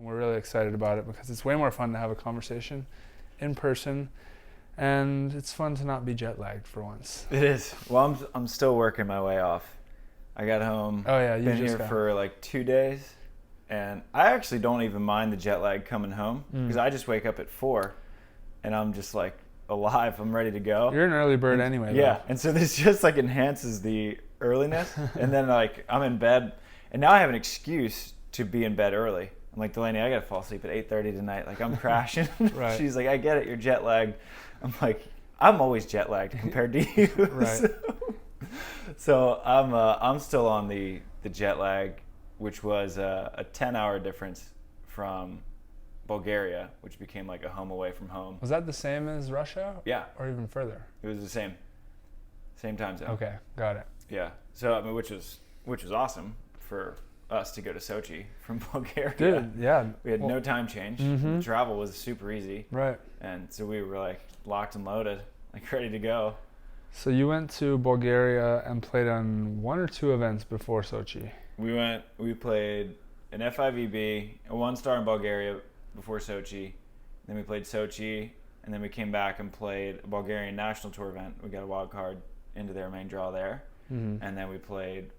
And we're really excited about it because it's way more fun to have a conversation in person, and it's fun to not be jet lagged for once. It is. Well, I'm still working my way off. I got home. Oh yeah, you been just here for like 2 days, and I actually don't even mind the jet lag coming home because I just wake up at 4, and I'm just like alive. I'm ready to go. You're an early bird anyway. Yeah, though. and so this just like enhances the earliness, and then like I'm in bed, and now I have an excuse to be in bed early. I'm like, Delaney, I gotta fall asleep at 8:30 tonight. Like I'm crashing. Right. She's like, I get it, you're jet lagged. I'm like, I'm always jet lagged compared to you. Right. So I'm still on the jet lag, which was a 10-hour difference from Bulgaria, which became like a home away from home. Was that the same as Russia? Yeah. Or even further? It was the same time zone. Okay, got it. Yeah. So I mean, which was awesome for us to go to Sochi from Bulgaria. Dude, yeah. We had no time change. Mm-hmm. The travel was super easy. Right. And so we were like locked and loaded, like ready to go. So you went to Bulgaria and played on 1 or 2 events before Sochi. We played an FIVB, a 1-star in Bulgaria before Sochi. Then we played Sochi, and then we came back and played a Bulgarian national tour event. We got a wild card into their main draw there. Mm-hmm. And then we played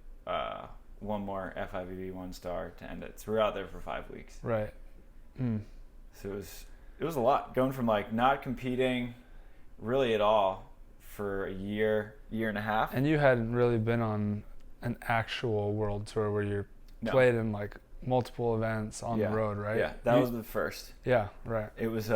one more FIVB 1-star to end it. So we were out there for 5 weeks. Right. So it was a lot, going from like not competing really at all for a year and a half. And you hadn't really been on an actual world tour where you played in like multiple events on the road, right? Yeah, that was the first. Yeah, right. It was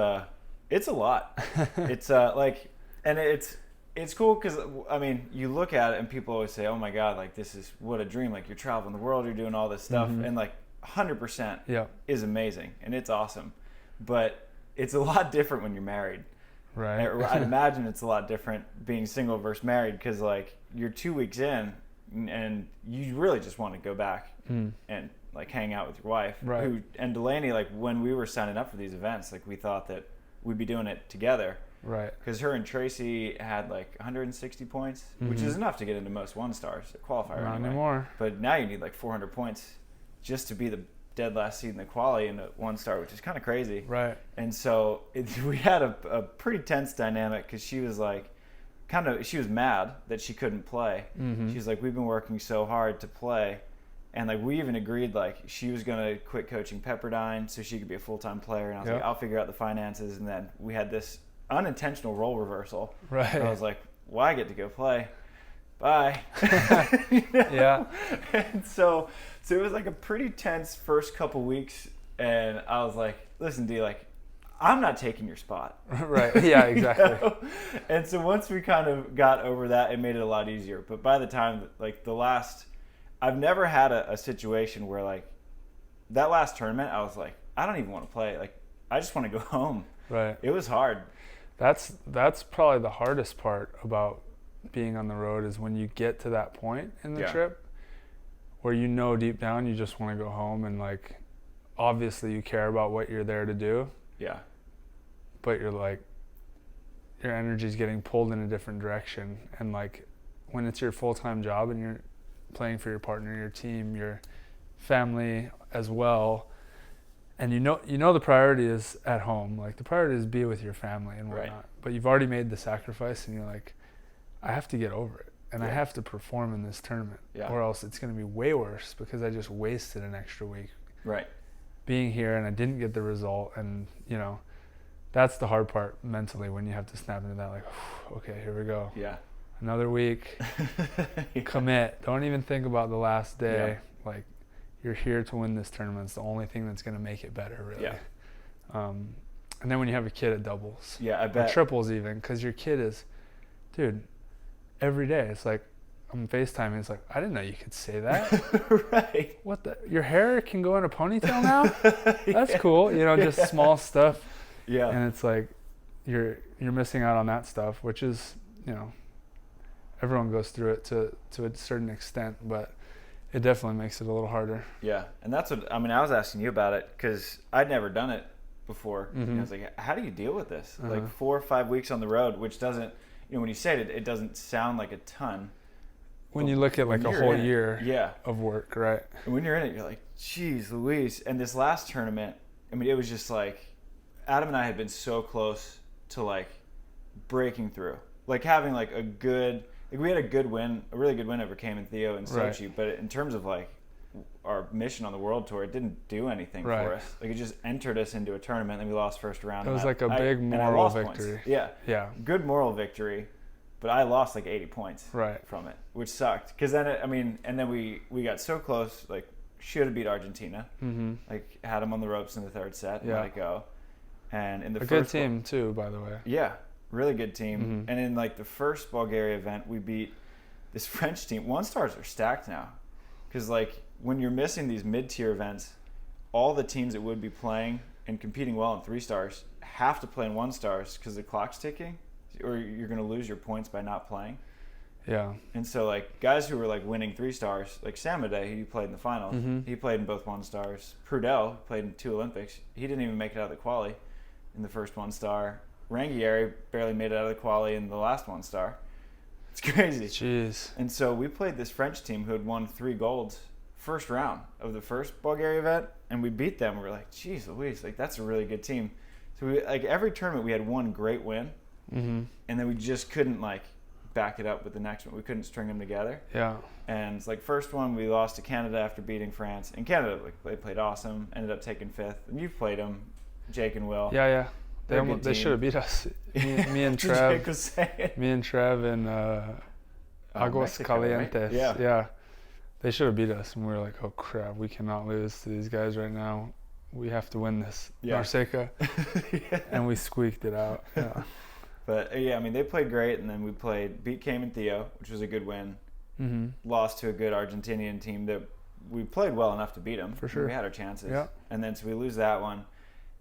it's a lot. It's like, and it's cool because I mean, you look at it and people always say, "Oh my God, like this is what a dream! Like you're traveling the world, you're doing all this stuff," and like 100% is amazing and it's awesome, but it's a lot different when you're married. Right. I'd imagine it's a lot different being single versus married because like you're 2 weeks in and you really just want to go back and like hang out with your wife. Right. And Delaney, like when we were signing up for these events, like we thought that we'd be doing it together. Right. Because her and Tracy had like 160 points, which is enough to get into most 1-stars, qualifier Not anyway. anymore. But now you need like 400 points just to be the dead last seed in the quali in a 1-star, which is kind of crazy. Right. And so we had a pretty tense dynamic because she was like, she was mad that she couldn't play. Mm-hmm. She's like, we've been working so hard to play. And like we even agreed like she was going to quit coaching Pepperdine so she could be a full-time player. And I was like, I'll figure out the finances. And then we had this unintentional role reversal. Right. And I was like, well, I get to go play. Bye. Yeah. And so it was like a pretty tense first couple weeks. And I was like, listen, D, like, I'm not taking your spot. Right. Yeah, exactly. You know? And so once we kind of got over that, it made it a lot easier. But by the time, like I've never had a situation where like that last tournament, I was like, I don't even want to play. Like, I just want to go home. Right. It was hard. That's probably the hardest part about being on the road is when you get to that point in the trip where you know deep down you just want to go home and like obviously you care about what you're there to do. Yeah. But you're like your energy's getting pulled in a different direction, and like when it's your full-time job and you're playing for your partner, your team, your family as well, and you know the priority is at home, like the priority is be with your family and whatnot. Right. But you've already made the sacrifice and you're like, I have to get over it and I have to perform in this tournament or else it's going to be way worse because I just wasted an extra week being here and I didn't get the result. And you know, that's the hard part mentally when you have to snap into that, like, okay, here we go. Yeah. Another week. Commit. Don't even think about the last day. Like, you're here to win this tournament. It's the only thing that's going to make it better, really. Yeah. And then when you have a kid, it doubles. Yeah, I bet. Or triples even, because your kid is, dude, every day. It's like, I'm FaceTiming. It's like, I didn't know you could say that. Right. What the? Your hair can go in a ponytail now? That's cool. You know, just small stuff. Yeah. And it's like, you're missing out on that stuff, which is, you know, everyone goes through it to a certain extent, but it definitely makes it a little harder. Yeah, and that's what, I mean, I was asking you about it because I'd never done it before. Mm-hmm. And I was like, how do you deal with this? Like 4 or 5 weeks on the road, which doesn't, you know, when you say it, it doesn't sound like a ton. When you look at like a whole year of work, right? And when you're in it, you're like, geez Louise. And this last tournament, I mean, it was just like Adam and I had been so close to like breaking through, like having like a good, like we had a good win, a really good win over Cayman Theo and Sochi, Right. but in terms of like our mission on the world tour, it didn't do anything Right. for us. Like it just entered us into a tournament and we lost first round. It was and like a big moral victory. Points. Yeah. Yeah. Good moral victory, but I lost like 80 points Right. from it, which sucked. Cause then and then we got so close, like should have beat Argentina. Mm-hmm. Like had them on the ropes in the third set and Yeah. let it go. And in the A first good team too, by the way. yeah, really good team. Mm-hmm. And in like the first Bulgaria event, we beat this French team. 1-stars are stacked now, because like when you're missing these mid-tier events, all the teams that would be playing and competing well in 3-stars have to play in 1-stars because the clock's ticking, or you're going to lose your points by not playing. Yeah. And so like guys who were like winning 3-stars, like Samade, who played in the finals, Mm-hmm. he played in both 1-stars. Prudel played in 2 Olympics. He didn't even make it out of the quali in the first 1-star. Rangieri barely made it out of the quali in the last 1-star. It's crazy. Jeez. And so we played this French team who had won 3 golds first round of the first Bulgaria event, and we beat them. We were like, geez Louise, like that's a really good team. So we like every tournament we had one great win, Mm-hmm. and then we just couldn't like back it up with the next one. We couldn't string them together. Yeah. And it's like first one we lost to Canada after beating France. And Canada, like they played awesome, ended up taking 5th. And you've played them, Jake and Will. Yeah, yeah. They're a good They team. should have beat us. Me and Jake Trev. was saying. Me and Trev in Aguas Mexico, right? Calientes. Yeah. They should have beat us, and we were like, "Oh crap, we cannot lose to these guys right now. We have to win this." Yeah. Norsaka, Yeah. and we squeaked it out. Yeah. But yeah, I mean they played great, and then we beat Cayman Theo, which was a good win. Mm-hmm. Lost to a good Argentinian team that we played well enough to beat them. For sure. We had our chances. Yeah. And then so we lose that one.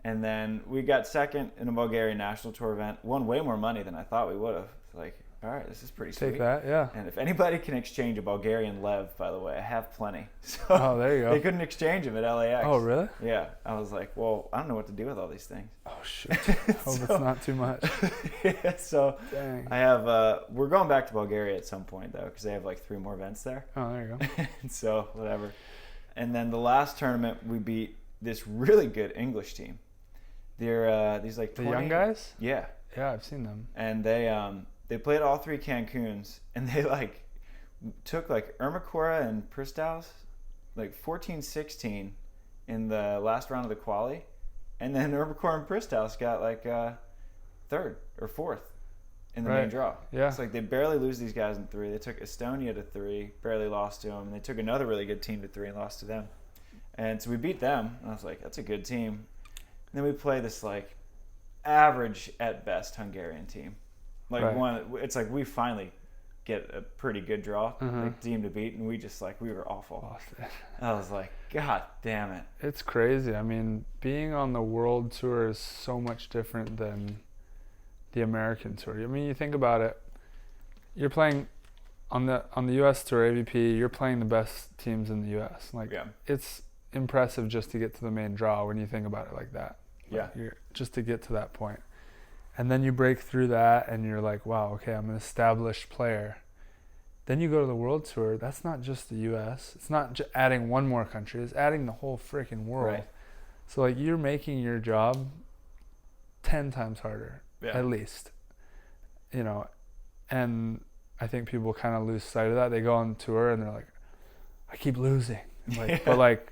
And then we got second in a Bulgarian National Tour event. Won way more money than I thought we would have. Like, all right, this is pretty sweet. Take that, yeah. And if anybody can exchange a Bulgarian lev, by the way, I have plenty. So Oh, there you go. they couldn't exchange them at LAX. Oh, really? Yeah. I was like, well, I don't know what to do with all these things. Oh shoot. Hope it's not too much. Yeah, so Dang. I have, we're going back to Bulgaria at some point, though, because they have like 3 more events there. Oh, there you go. So, whatever. And then the last tournament, we beat this really good English team. They're these like 20, The young guys? Yeah. Yeah, I've seen them. And they played all 3 Cancuns, and they like took like Ermacora and Pristals like 14-16 in the last round of the quali, and then Ermacora and Pristals got like 3rd or 4th in the main draw. Yeah. It's like they barely lose these guys in 3. They took Estonia to 3, barely lost to them, and they took another really good team to 3 and lost to them. And so we beat them, and I was like, that's a good team. And then we play this like average at best Hungarian team. Like Right. it's like we finally get a pretty good draw, Mhm. like team to beat, and we just like we were awful. Lost it. I was like, God damn it. It's crazy. I mean, being on the world tour is so much different than the American tour. I mean, you think about it. You're playing on the US tour, AVP. You're playing the best teams in the US. Like, Yeah. it's impressive just to get to the main draw when you think about it like that. Yeah. You're just to get to that point. And then you break through that and you're like, wow, okay, I'm an established player. Then you go to the world tour. That's not just the US. It's not adding one more country. It's adding the whole freaking world. Right. So like you're making your job 10 times harder, Yeah. at least. You know, and I think people kind of lose sight of that. They go on tour and they're like, I keep losing. Like, Yeah. But like,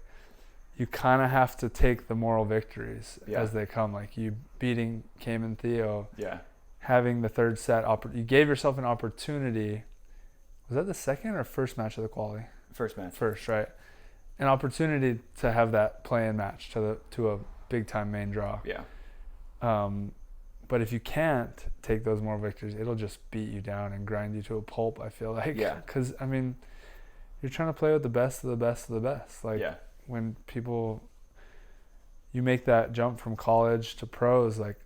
you kind of have to take the moral victories Yeah. as they come. Like you beating Cayman Theo, Yeah. having the third set. You gave yourself an opportunity. Was that the second or first match of the quali? First match. First, right? An opportunity to have that play-in match to a big-time main draw. Yeah. But if you can't take those moral victories, it'll just beat you down and grind you to a pulp, I feel like. Yeah. Because, I mean, you're trying to play with the best of the best of the best. Like, Yeah. when you make that jump from college to pros, like,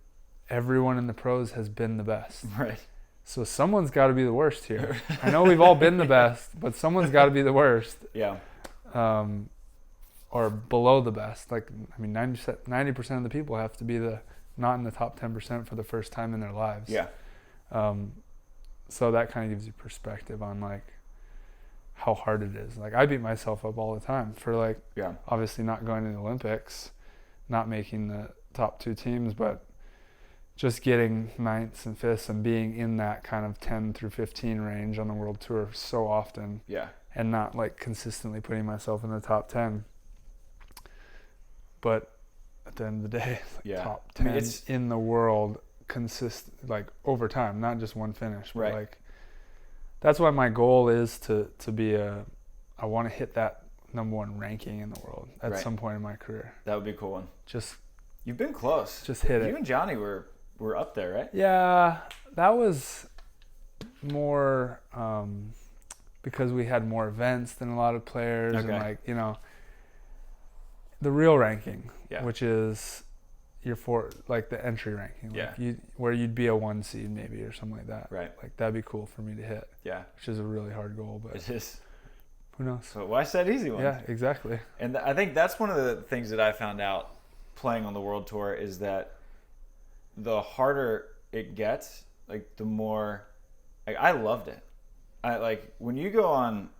everyone in the pros has been the best. Right. So someone's got to be the worst here. I know we've all been the best, but someone's got to be the worst. Yeah. Or below the best. Like, I mean, 90% of the people have to be not in the top 10% for the first time in their lives. Yeah. So that kind of gives you perspective on like how hard it is. Like I beat myself up all the time for like Yeah. obviously not going to the Olympics, not making the top 2 teams, but just getting 9ths and 5ths and being in that kind of 10 through 15 range on the world tour so often. Yeah. And not like consistently putting myself in the top 10. But at the end of the day, top 10 in the world like over time, not just one finish. But like, that's why my goal is to be I want to hit that number 1 ranking in the world at some point in my career. That would be a cool one. You've been close. Just hit it. You and Johnny were up there, right? Yeah, that was more because we had more events than a lot of players, and like, you know, the real ranking, which is like the entry ranking, like where you'd be a 1 seed maybe or something like that. Right. Like that'd be cool for me to hit. Yeah. Which is a really hard goal, but it is. Who knows? So why said easy ones? Yeah, exactly. And I think that's one of the things that I found out playing on the world tour is that the harder it gets, like the more, like I loved it. I like when you go on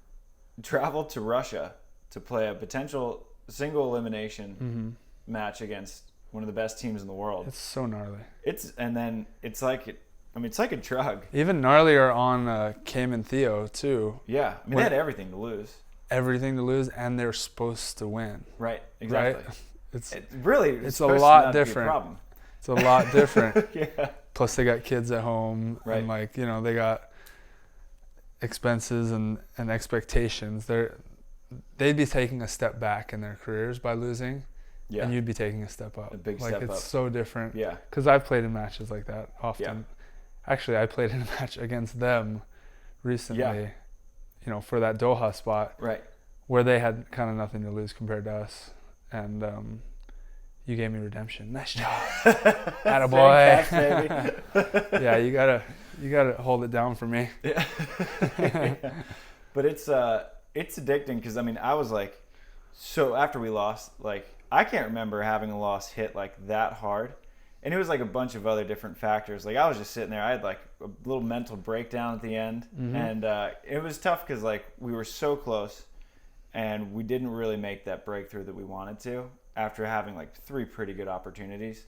travel to Russia to play a potential single elimination match against one of the best teams in the world. It's so gnarly. It's like a drug. Even gnarlier on Cayman Theo too. Yeah, I mean they had everything to lose. Everything to lose, and they're supposed to win. Right. Exactly. Right? It's a lot different. It's a lot different. Yeah. Plus they got kids at home, right. And like, you know, they got expenses and expectations. They'd be taking a step back in their careers by losing. Yeah. And you'd be taking a step up. A big step up. Like, it's so different. Yeah. Because I've played in matches like that often. Yeah. Actually, I played in a match against them recently, you know, for that Doha spot. Right. Where they had kind of nothing to lose compared to us. And you gave me redemption. Nice job. Attaboy. Yeah, you gotta hold it down for me. Yeah. But it's addicting because, I mean, I was like, so after we lost, like, I can't remember having a loss hit like that hard. And it was like a bunch of other different factors. Like I was just sitting there. I had like a little mental breakdown at the end. Mm-hmm. And it was tough because like we were so close and we didn't really make that breakthrough that we wanted to after having like 3 pretty good opportunities.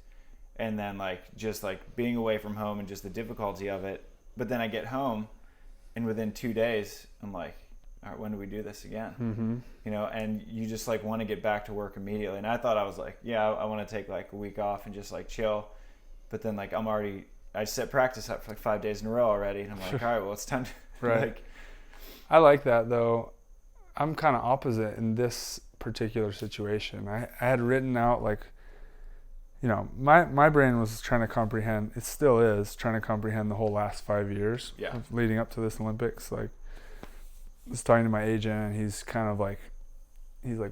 And then like just like being away from home and just the difficulty of it. But then I get home and within 2 days, I'm like, all right, when do we do this again? Mm-hmm. You know, and you just like want to get back to work immediately. And I thought I was like, yeah, I want to take like a week off and just like chill. But then like I set practice up for like 5 days in a row already. And I'm like, all right, well, it's time to right. Like. I like that though. I'm kind of opposite in this particular situation. I had written out like, you know, my brain was trying to comprehend, it still is trying to comprehend the whole last 5 years of leading up to this Olympics. Like, I was talking to my agent and he's like,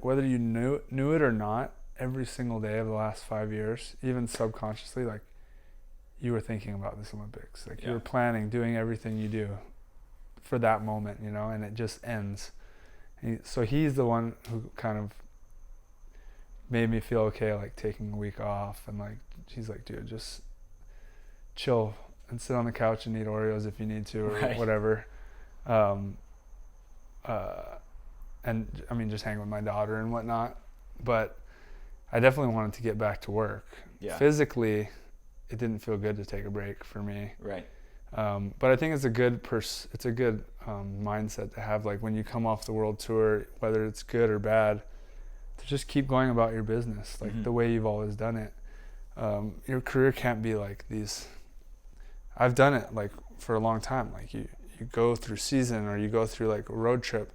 whether you knew it or not, every single day of the last 5 years, even subconsciously, like you were thinking about this Olympics. Like you were planning, doing everything you do for that moment, you know, and it just ends. So he's the one who kind of made me feel okay, like taking a week off, and like he's like, dude, just chill and sit on the couch and eat Oreos if you need to or whatever. And I mean, just hang with my daughter and whatnot. But I definitely wanted to get back to work. Yeah. Physically, it didn't feel good to take a break for me. Right. But I think it's a good mindset to have, like when you come off the world tour, whether it's good or bad, to just keep going about your business, like the way you've always done it. Your career can't be like these. I've done it like for a long time. Like you go through season or you go through like a road trip,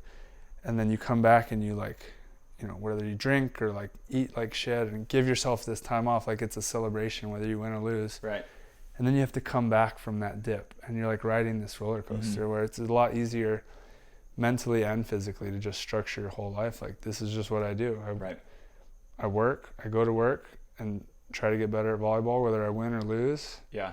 and then you come back and you like, you know, whether you drink or like eat like shit and give yourself this time off like it's a celebration whether you win or lose. Right. And then you have to come back from that dip and you're like riding this roller coaster where it's a lot easier mentally and physically to just structure your whole life. Like, this is just what I do. I work, I go to work and try to get better at volleyball, whether I win or lose. Yeah.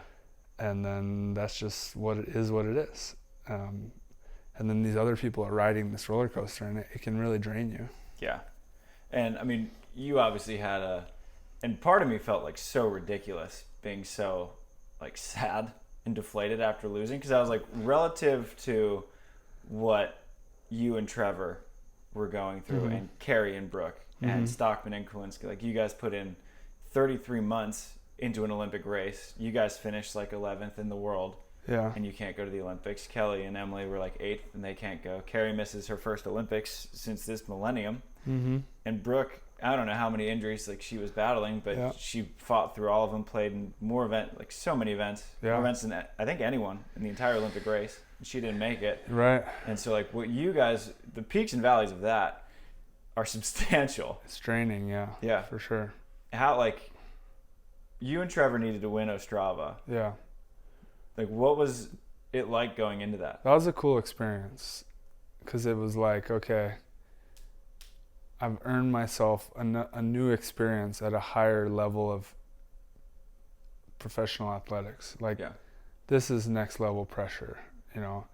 And then that's just what it is. And then these other people are riding this roller coaster and it can really drain you. Yeah. And I mean, you obviously had and part of me felt like so ridiculous being so like sad and deflated after losing, because I was like, relative to what you and Trevor were going through and Kerry and Brooke and Stockman and Kowinski, like you guys put in 33 months into an Olympic race. You guys finished like 11th in the world. Yeah. And you can't go to the Olympics. Kelly and Emily were like 8th and they can't go. Carrie misses her first Olympics since this millennium. Mm-hmm. And Brooke, I don't know how many injuries like she was battling, but she fought through all of them, played in more events, like so many events, more events than I think anyone in the entire Olympic race. And she didn't make it. Right. And so like what you guys, the peaks and valleys of that are substantial. It's draining, yeah, for sure. How, like, you and Trevor needed to win Ostrava. Yeah. Like, what was it like going into that? That was a cool experience because it was like, okay, I've earned myself a new experience at a higher level of professional athletics. Like, this is next level pressure, you know.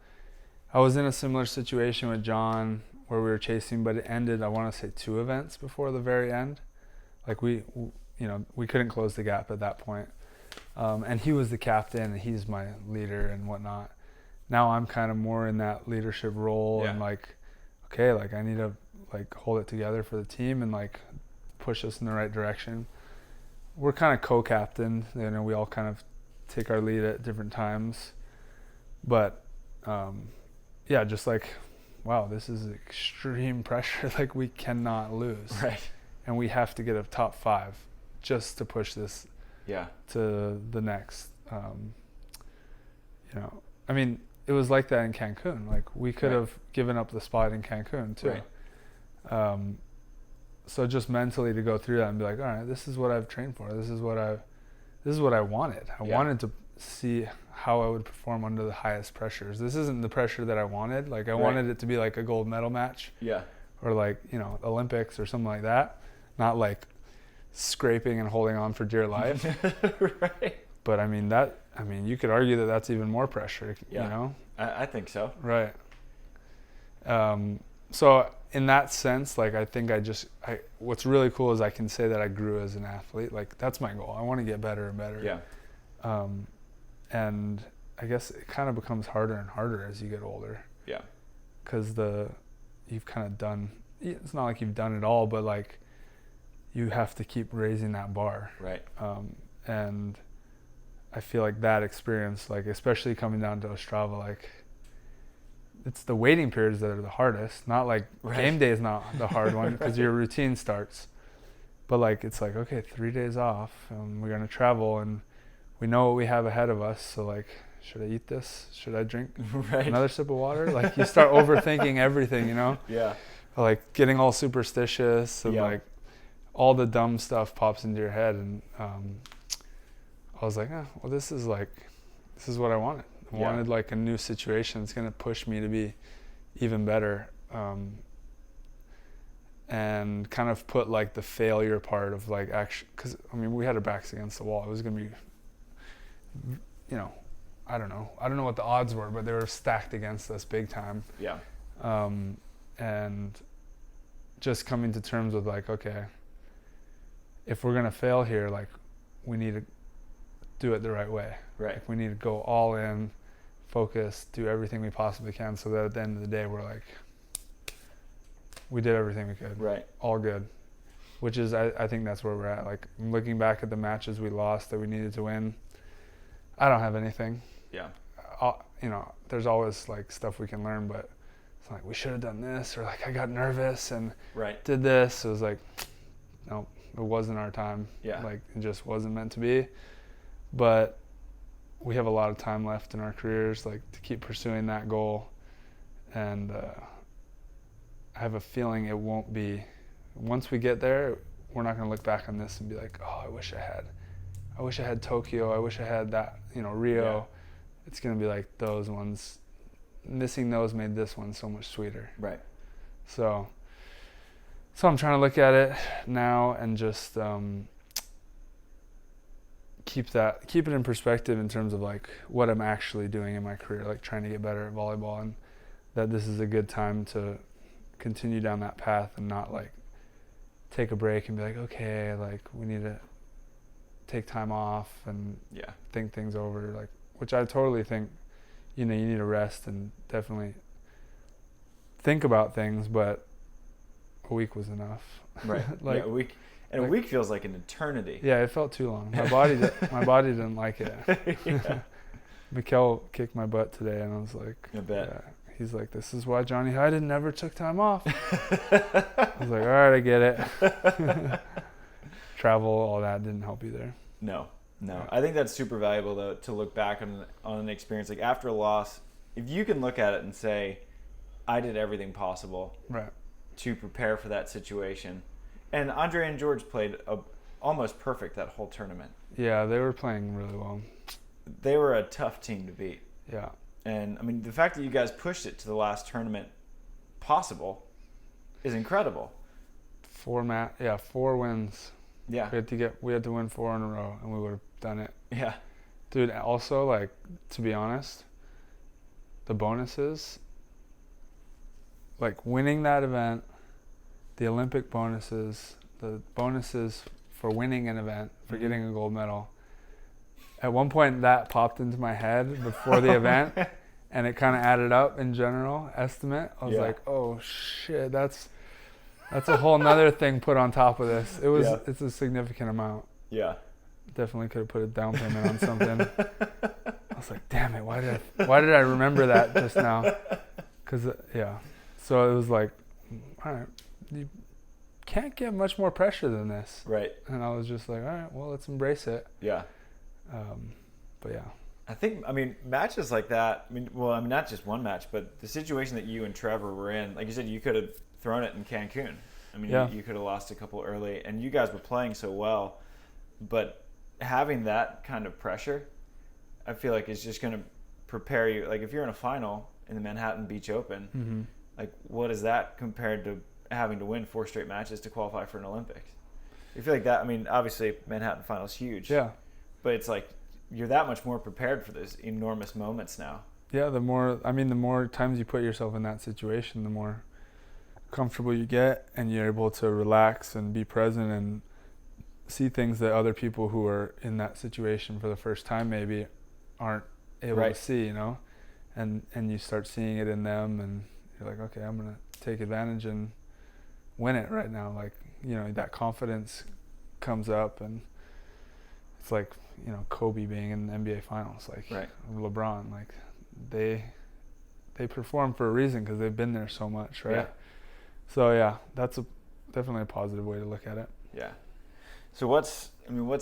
I was in a similar situation with John where we were chasing, but it ended, I want to say 2 events before the very end. Like we couldn't close the gap at that point. And he was the captain and he's my leader and whatnot. Now I'm kind of more in that leadership role and like, okay, like I need to like hold it together for the team and like push us in the right direction. We're kind of co-captain, you know, we all kind of take our lead at different times. But just like, wow, this is extreme pressure. Like we cannot lose. Right. And we have to get a top 5 just to push this to the next. You know, I mean, it was like that in Cancun. Like we could have given up the spot in Cancun too. Right. So just mentally to go through that and be like, all right, this is what I've trained for. This is what I wanted. I wanted to see how I would perform under the highest pressures. This isn't the pressure that I wanted. Like I wanted it to be like a gold medal match. Yeah. Or like, you know, Olympics or something like that. Not like scraping and holding on for dear life. Right. But I mean, you could argue that that's even more pressure, you know? I think so. Right. So in that sense, like I think what's really cool is I can say that I grew as an athlete. Like that's my goal. I want to get better and better. Yeah. And I guess it kind of becomes harder and harder as you get older. Yeah. Because you've kind of done, it's not like you've done it all, but like you have to keep raising that bar. Right. And I feel like that experience, like especially coming down to Ostrava, like it's the waiting periods that are the hardest. Not like game day is not the hard one because your routine starts. But like it's like, okay, 3 days off and we're gonna travel and we know what we have ahead of us. So like, should I eat this? Should I drink another sip of water? Like you start overthinking everything, you know? Yeah. Like getting all superstitious and like all the dumb stuff pops into your head. And I was like, well, this is what I wanted. I wanted like a new situation. It's going to push me to be even better. And kind of put like the failure part of like action, because I mean, we had our backs against the wall. It was going to be, you know, I don't know what the odds were, but they were stacked against us big time. Yeah. And just coming to terms with like, okay, if we're gonna fail here, like we need to do it the right way. Right. Like, we need to go all in, focus, do everything we possibly can, so that at the end of the day we're like, we did everything we could. Right. All good. Which is, I think that's where we're at. Like looking back at the matches we lost that we needed to win, I don't have anything. Yeah. You know, there's always like stuff we can learn, but it's like we should have done this, or like I got nervous and did this. It was like, nope, it wasn't our time. Yeah. Like it just wasn't meant to be. But we have a lot of time left in our careers, like to keep pursuing that goal. And I have a feeling it won't be, once we get there, we're not going to look back on this and be like, oh, I wish I had Tokyo. I wish I had that, you know, Rio. Yeah. It's going to be like those ones. Missing those made this one so much sweeter. Right. So I'm trying to look at it now and just keep it in perspective in terms of like what I'm actually doing in my career, like trying to get better at volleyball, and that this is a good time to continue down that path and not like take a break and be like, okay, like we need to take time off and think things over, like, which I totally think, you know, you need to rest and definitely think about things, but a week was enough. Right. Like a week. And a week feels like an eternity. Yeah, it felt too long. My body didn't like it. Yeah. Mikkel kicked my butt today, and I was like, I bet. Yeah. He's like, this is why Johnny Hyden never took time off. I was like, all right, I get it. Travel, all that didn't help either. No. I think that's super valuable, though, to look back on an experience. Like, after a loss, if you can look at it and say, I did everything possible to prepare for that situation. And Andre and George played almost perfect that whole tournament. Yeah, they were playing really well. They were a tough team to beat. Yeah. And, I mean, the fact that you guys pushed it to the last tournament possible is incredible. 4 wins. Yeah. We had to win 4 in a row, and we would have done it. Yeah. Dude, also, like, to be honest, the bonuses, like winning that event, the Olympic bonuses, the bonuses for winning an event, for getting a gold medal, at one point that popped into my head before the event, and it kind of added up in general estimate. I was like, oh shit, that's a whole nother thing put on top of this. It's a significant amount. Yeah. Definitely could have put a down payment on something. I was like, damn it, why did I remember that just now? So it was like, all right, you can't get much more pressure than this. Right. And I was just like, all right, well, let's embrace it. Yeah. But yeah. I think, matches like that, not just one match, but the situation that you and Trevor were in, like you said, you could have thrown it in Cancun. You could have lost a couple early, and you guys were playing so well. But having that kind of pressure, I feel like is just going to prepare you. Like if you're in a final in the Manhattan Beach Open, like what is that compared to having to win 4 straight matches to qualify for an Olympics? I feel like that, obviously Manhattan Final's huge. Yeah. But it's like you're that much more prepared for those enormous moments now. Yeah, the more times you put yourself in that situation, the more comfortable you get, and you're able to relax and be present and see things that other people who are in that situation for the first time maybe aren't able to see, and you start seeing it in them, and you're like, okay, I'm gonna take advantage and win it right now. Like, that confidence comes up, and it's like, Kobe being in the NBA Finals, like LeBron, like they perform for a reason because they've been there so much, right? Yeah. So yeah, that's definitely a positive way to look at it. Yeah. So what's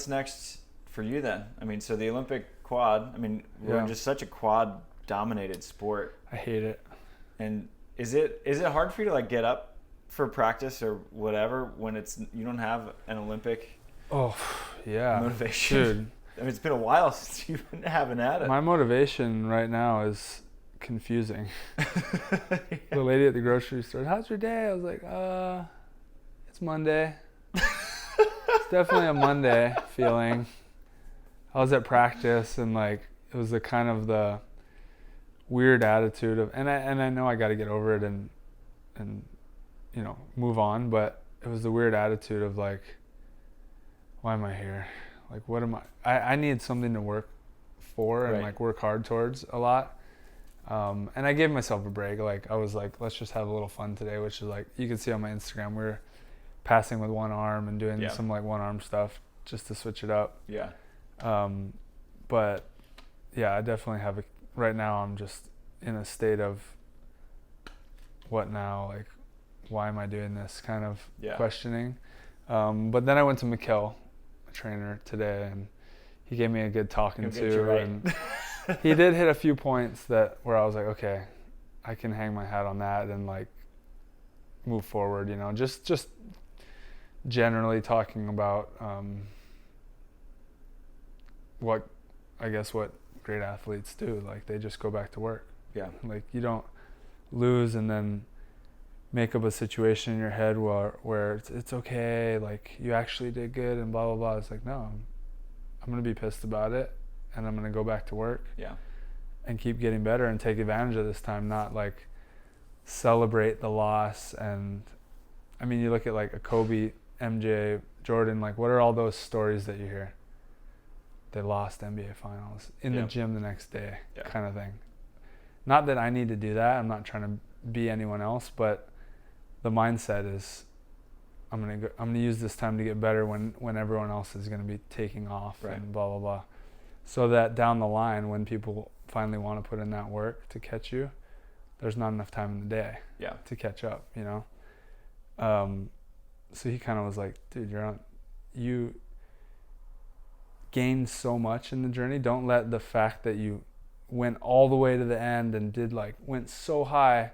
next for you then? So the Olympic quad, we're in just such a quad dominated sport. I hate it. And is it hard for you to like get up for practice or whatever when you don't have an Olympic motivation? Dude. It's been a while since you've been having at it. My motivation right now is confusing. The lady at the grocery store, how's your day? I was like, it's Monday. It's definitely a Monday feeling. I was at practice, and like it was the kind of the weird attitude of, and I know I got to get over it and move on, but it was the weird attitude of like, why am I here? Like, what am I need something to work for and like work hard towards a lot. And I gave myself a break. Like I was like, let's just have a little fun today, which is like, you can see on my Instagram, we're passing with one arm and doing some like one arm stuff just to switch it up. Yeah. But yeah, I definitely have right now I'm just in a state of what now? Like, why am I doing this kind of questioning? But then I went to Mikkel, a trainer, today, and he gave me a good talking to, and he did hit a few points where I was like, okay, I can hang my hat on that and like move forward, just generally talking about what great athletes do. Like they just go back to work. Yeah. Like you don't lose and then make up a situation in your head where it's okay, like you actually did good and blah blah blah. It's like, no, I'm gonna be pissed about it and I'm gonna go back to work. Yeah. And keep getting better and take advantage of this time, not like celebrate the loss. And you look at like a Kobe, MJ, Jordan, like what are all those stories that you hear? They lost NBA finals in the gym the next day, kind of thing. Not that I need to do that. I'm not trying to be anyone else, but the mindset is I'm gonna use this time to get better when everyone else is gonna be taking off and blah blah blah, so that down the line when people finally want to put in that work to catch you, there's not enough time in the day to catch up, you know. So he kind of was like, dude, you gained so much in the journey. Don't let the fact that you went all the way to the end and went so high,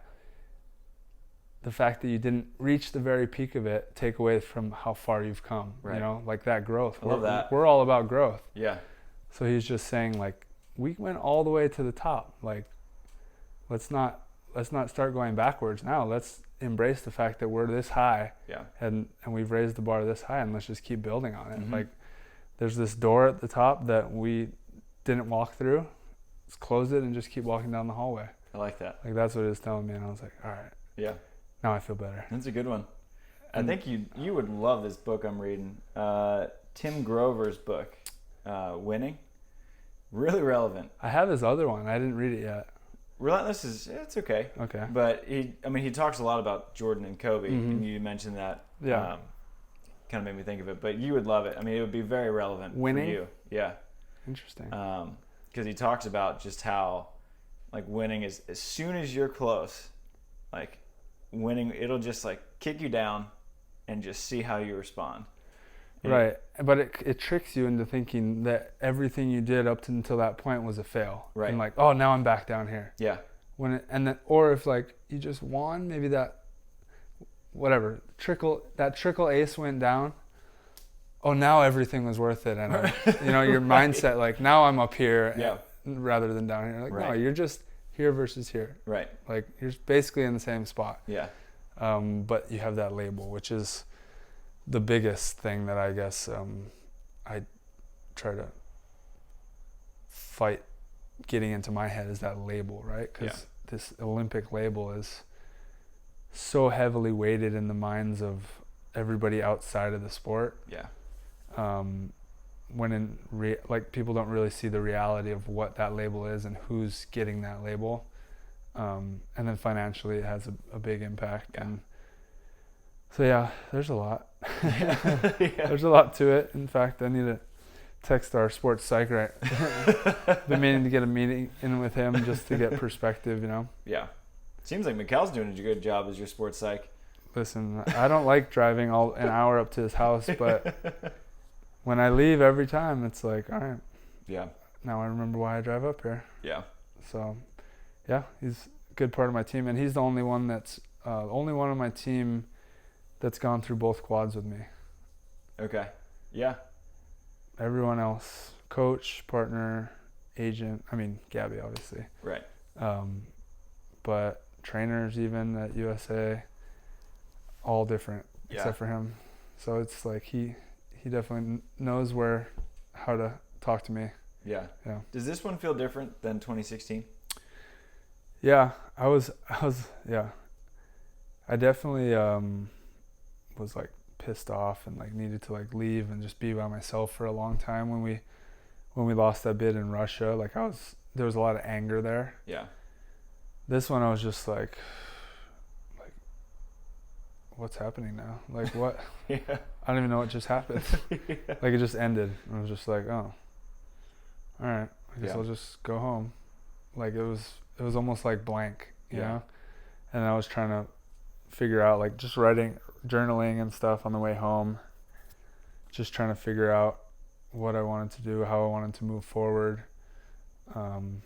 the fact that you didn't reach the very peak of it, take away from how far you've come, you know, like that growth. I love that. We're all about growth. Yeah. So he's just saying, like, we went all the way to the top. Like, let's not start going backwards now. Let's embrace the fact that we're this high. Yeah. And we've raised the bar this high, and let's just keep building on it. Like, there's this door at the top that we didn't walk through. Let's close it and just keep walking down the hallway. I like that. Like, that's what he was telling me, and I was like, all right. Yeah. Now I feel better. That's a good one. I think you would love this book I'm reading. Tim Grover's book, Winning. Really relevant. I have his other one. I didn't read it yet. Relentless it's okay. Okay. But he talks a lot about Jordan and Kobe, and you mentioned that. Yeah. Kind of made me think of it, but you would love it. I mean, it would be very relevant Winning? for you. Yeah. Interesting. Because he talks about just how, like, winning is as soon as you're close, like, winning, it'll just, like, kick you down and just see how you respond. Right. But it tricks you into thinking that everything you did up until that point was a fail. Right. And like, oh, now I'm back down here. Yeah. Or if, like, you just won, maybe that trickle ace went down. Oh, now everything was worth it. And you know, your mindset, like, now I'm up here rather than down here. Like, no, you're just here versus here. Right. Like, you're basically in the same spot. Yeah. But you have that label, which is the biggest thing that I guess I try to fight getting into my head, is that label, right? Because this Olympic label is so heavily weighted in the minds of everybody outside of the sport. Yeah. When like, people don't really see the reality of what that label is and who's getting that label. And then financially it has a big impact. Yeah. And so there's a lot. There's a lot to it. In fact, I need to text our sports psych right. Been meaning to get a meeting in with him just to get perspective, you know. Yeah. Seems like Mikkel's doing a good job as your sports psych. Listen, I don't like driving an hour up to his house, but when I leave every time, it's like, all right. Yeah. Now I remember why I drive up here. Yeah. So, he's a good part of my team, and he's the only one on my team that's gone through both quads with me. Okay. Yeah. Everyone else, coach, partner, agent, Gabby, obviously. Right. But trainers even at USA, all different except for him. So it's like he definitely knows how to talk to me. Yeah. Yeah. Does this one feel different than 2016? Yeah, I definitely was like pissed off and like needed to like leave and just be by myself for a long time when we lost that bid in Russia. Like there was a lot of anger there. Yeah. This one I was just like what's happening now? Like what? Yeah. I don't even know what just happened. Like it just ended. I was just like, oh, all right. I guess I'll just go home. Like it was almost like blank, you know? And I was trying to figure out, like, just journaling and stuff on the way home, just trying to figure out what I wanted to do, how I wanted to move forward. And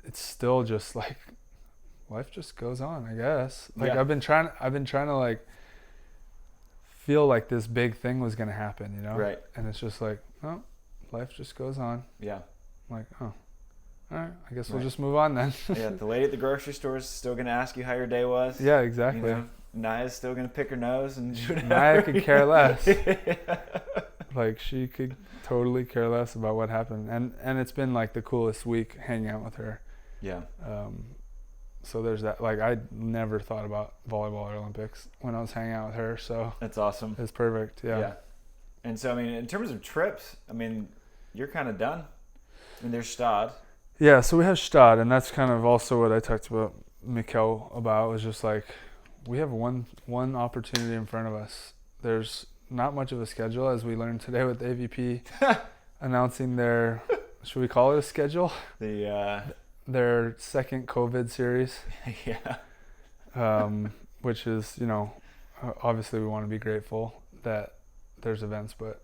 it's still just like, life just goes on, I guess. Like I've been trying to like feel like this big thing was going to happen, you know? Right. And it's just like, oh, life just goes on. Yeah. I'm like, oh, all right, I guess we'll just move on then. Yeah, the lady at the grocery store is still going to ask you how your day was. Yeah, exactly. You know, Naya's still going to pick her nose and shoot Naya could care less. Like, she could totally care less about what happened. And it's been, like, the coolest week hanging out with her. Yeah. So there's that. Like, I never thought about volleyball or Olympics when I was hanging out with her, so. That's awesome. It's perfect, yeah. And so, in terms of trips, you're kind of done. There's Gstaad. Yeah, so we have Gstaad, and that's kind of also what I talked about Mikkel about, was just like, we have one opportunity in front of us. There's not much of a schedule, as we learned today with AVP announcing their, should we call it a schedule? Their second COVID series. Yeah. Which is, you know, obviously we want to be grateful that there's events, but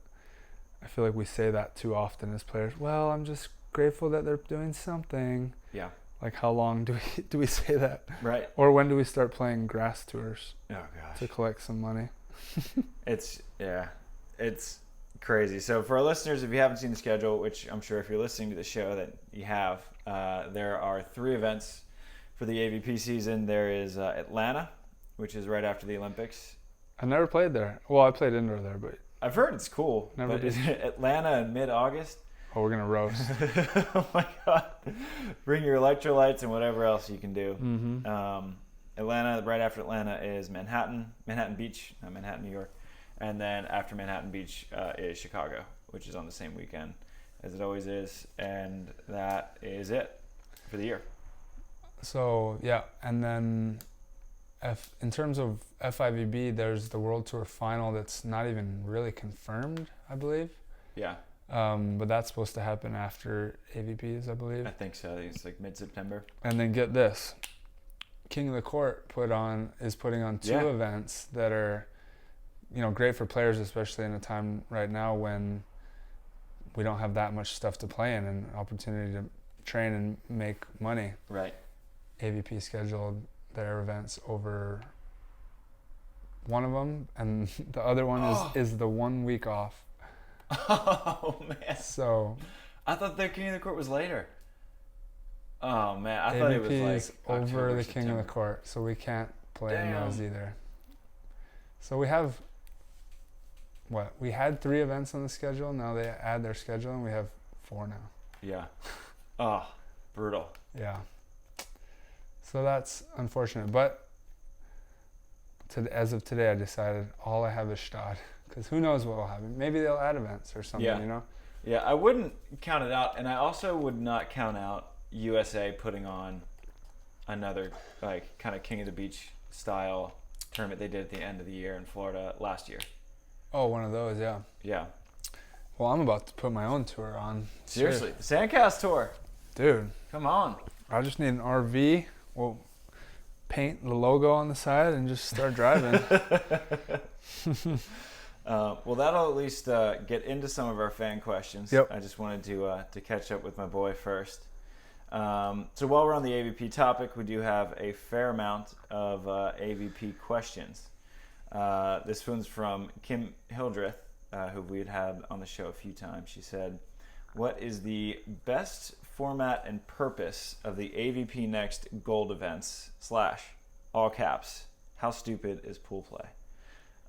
I feel like we say that too often as players. Well, I'm just grateful that they're doing something. Yeah. Like, how long do we say that? Right. Or when do we start playing grass tours? Oh gosh. To collect some money? It's crazy. So for our listeners, if you haven't seen the schedule, which I'm sure if you're listening to the show that you have, there are 3 events for the AVP season. There is Atlanta, which is right after the Olympics. I never played there. Well, I played indoor there, but I've heard it's cool. Never did. Atlanta in mid-August. Oh, we're gonna roast. Oh my God! Bring your electrolytes and whatever else you can do. Mm-hmm. Atlanta, right after Atlanta is Manhattan Beach, not Manhattan, New York, and then after Manhattan Beach is Chicago, which is on the same weekend as it always is, and that is it for the year. So yeah, and then in terms of FIVB, there's the World Tour final that's not even really confirmed, I believe. Yeah. But that's supposed to happen after AVPs, I believe. I think so. I think it's like mid-September. And then get this, King of the Court is putting on 2 events that are, you know, great for players, especially in a time right now when we don't have that much stuff to play in and opportunity to train and make money. Right. AVP scheduled their events over one of them, and the other one is the 1 week off. Oh man! So I thought the King of the Court was later. Oh man, I thought it was like over October, the September. King of the Court, so we can't play in Damn. those either. So we have we had 3 events on the schedule. Now they add their schedule, and we have 4 now. Yeah. Oh, brutal. Yeah. So that's unfortunate, but as of today, I decided all I have is Gstaad. Because who knows what will happen. Maybe they'll add events or something, you know? Yeah, I wouldn't count it out. And I also would not count out USA putting on another, like, kind of King of the Beach style tournament they did at the end of the year in Florida last year. Oh, one of those, yeah. Yeah. Well, I'm about to put my own tour on. Seriously, the SANDCAST tour. Dude. Come on. I just need an RV. We'll paint the logo on the side and just start driving. Well, that'll at least get into some of our fan questions. Yep. I just wanted to catch up with my boy first. So while we're on the AVP topic, we do have a fair amount of AVP questions. This one's from Kim Hildreth, who we'd had on the show a few times. She said, "What is the best format and purpose of the AVP Next Gold events / all caps, how stupid is pool play?"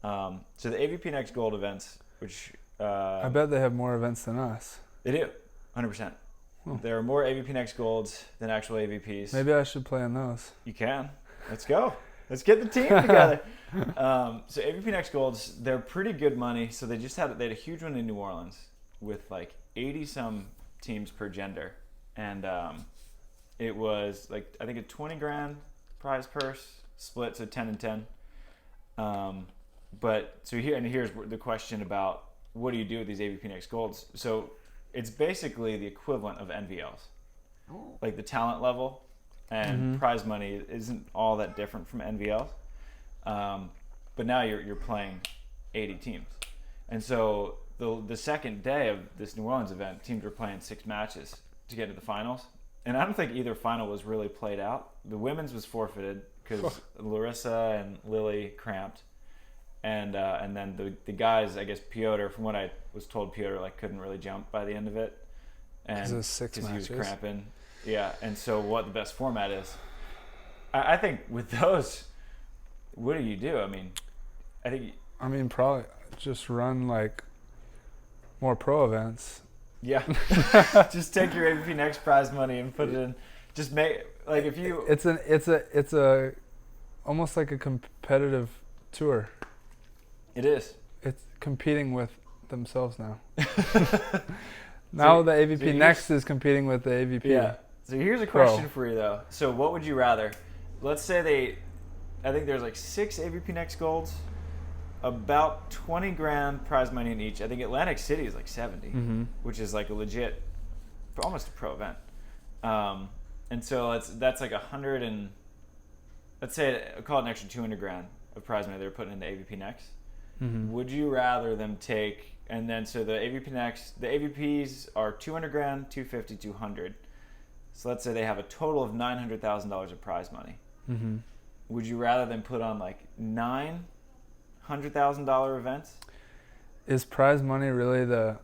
So the AVP Next Gold events, which I bet they have more events than us. They do, 100%. There are more AVP Next Golds than actual AVPs. Maybe I should play in those. You can. Let's go. Let's get the team together. So AVP Next Golds, they're pretty good money. So they had a huge one in New Orleans with like 80-some teams per gender. And it was like, I think a 20 grand prize purse split, so 10 and 10. But so here's the question about what do you do with these AVP Next Golds? So it's basically the equivalent of NVLs, like the talent level and prize money isn't all that different from NVLs. But now you're playing 80 teams, and so the second day of this New Orleans event, teams were playing 6 matches to get to the finals, and I don't think either final was really played out. The women's was forfeited because Larissa and Lily cramped. And then the guys, I guess Piotr, from what I was told, Piotr like couldn't really jump by the end of it, and because he was cramping. Yeah, and so what the best format is, I think with those, what do you do? I mean, probably just run like more pro events. Yeah, just take your AVP Next prize money and put it in. Just make like if you. It's a almost like a competitive tour. It is. It's competing with themselves now. Now the AVP Next is competing with the AVP. Yeah. So here's a question for you though. So what would you rather? Let's say I think there's like 6 AVP Next Golds, about 20 grand prize money in each. I think Atlantic City is like 70, which is like a legit, almost a pro event. And so that's like 100 and, let's say, call it an extra 200 grand of prize money they're putting into AVP Next. Would you rather them take, and then so the AVP Next, the AVPs are 200 grand, 250, 200. So let's say they have a total of $900,000 of prize money. Would you rather them put on like $900,000 events? Is prize money really the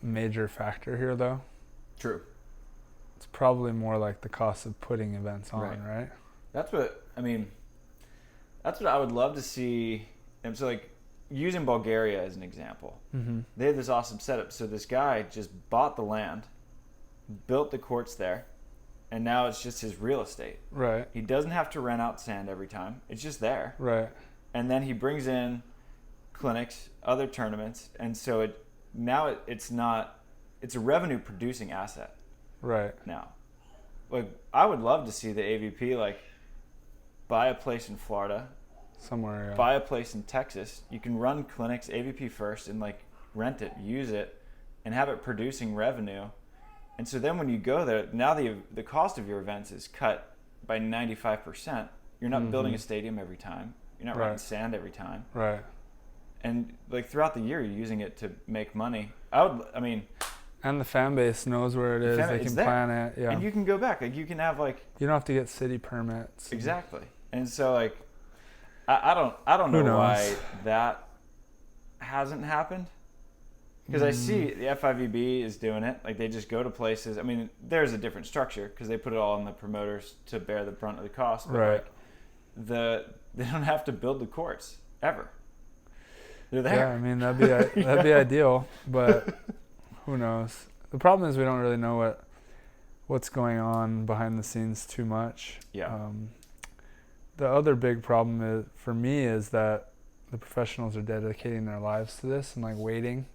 major factor here, though? True. It's probably more like the cost of putting events on, right? That's what I would love to see. And so, like, using Bulgaria as an example, they have this awesome setup. So this guy just bought the land, built the courts there, and now it's just his real estate. Right. He doesn't have to rent out sand every time. It's just there. Right. And then he brings in clinics, other tournaments, and so it's a revenue producing asset. Right. Now, like, I would love to see the AVP like buy a place in Florida, somewhere, buy a place in Texas. You can run clinics AVP first and like rent it, use it, and have it producing revenue. And so then when you go there, now the cost of your events is cut by 95%. You're not building a stadium every time. You're not renting sand every time. Right. And like throughout the year, you're using it to make money. And the fan base knows where it is. They can plan it. Yeah. And you can go back. Like, you can have like, you don't have to get city permits. Exactly. And so like, I don't know why that hasn't happened. Because I see the FIVB is doing it. Like, they just go to places. I mean, there's a different structure because they put it all on the promoters to bear the brunt of the cost. But right. Like, they don't have to build the courts ever. They're there. Yeah, I mean, that'd be ideal, but who knows? The problem is we don't really know what's going on behind the scenes too much. Yeah. The other big problem for me is that the professionals are dedicating their lives to this and like waiting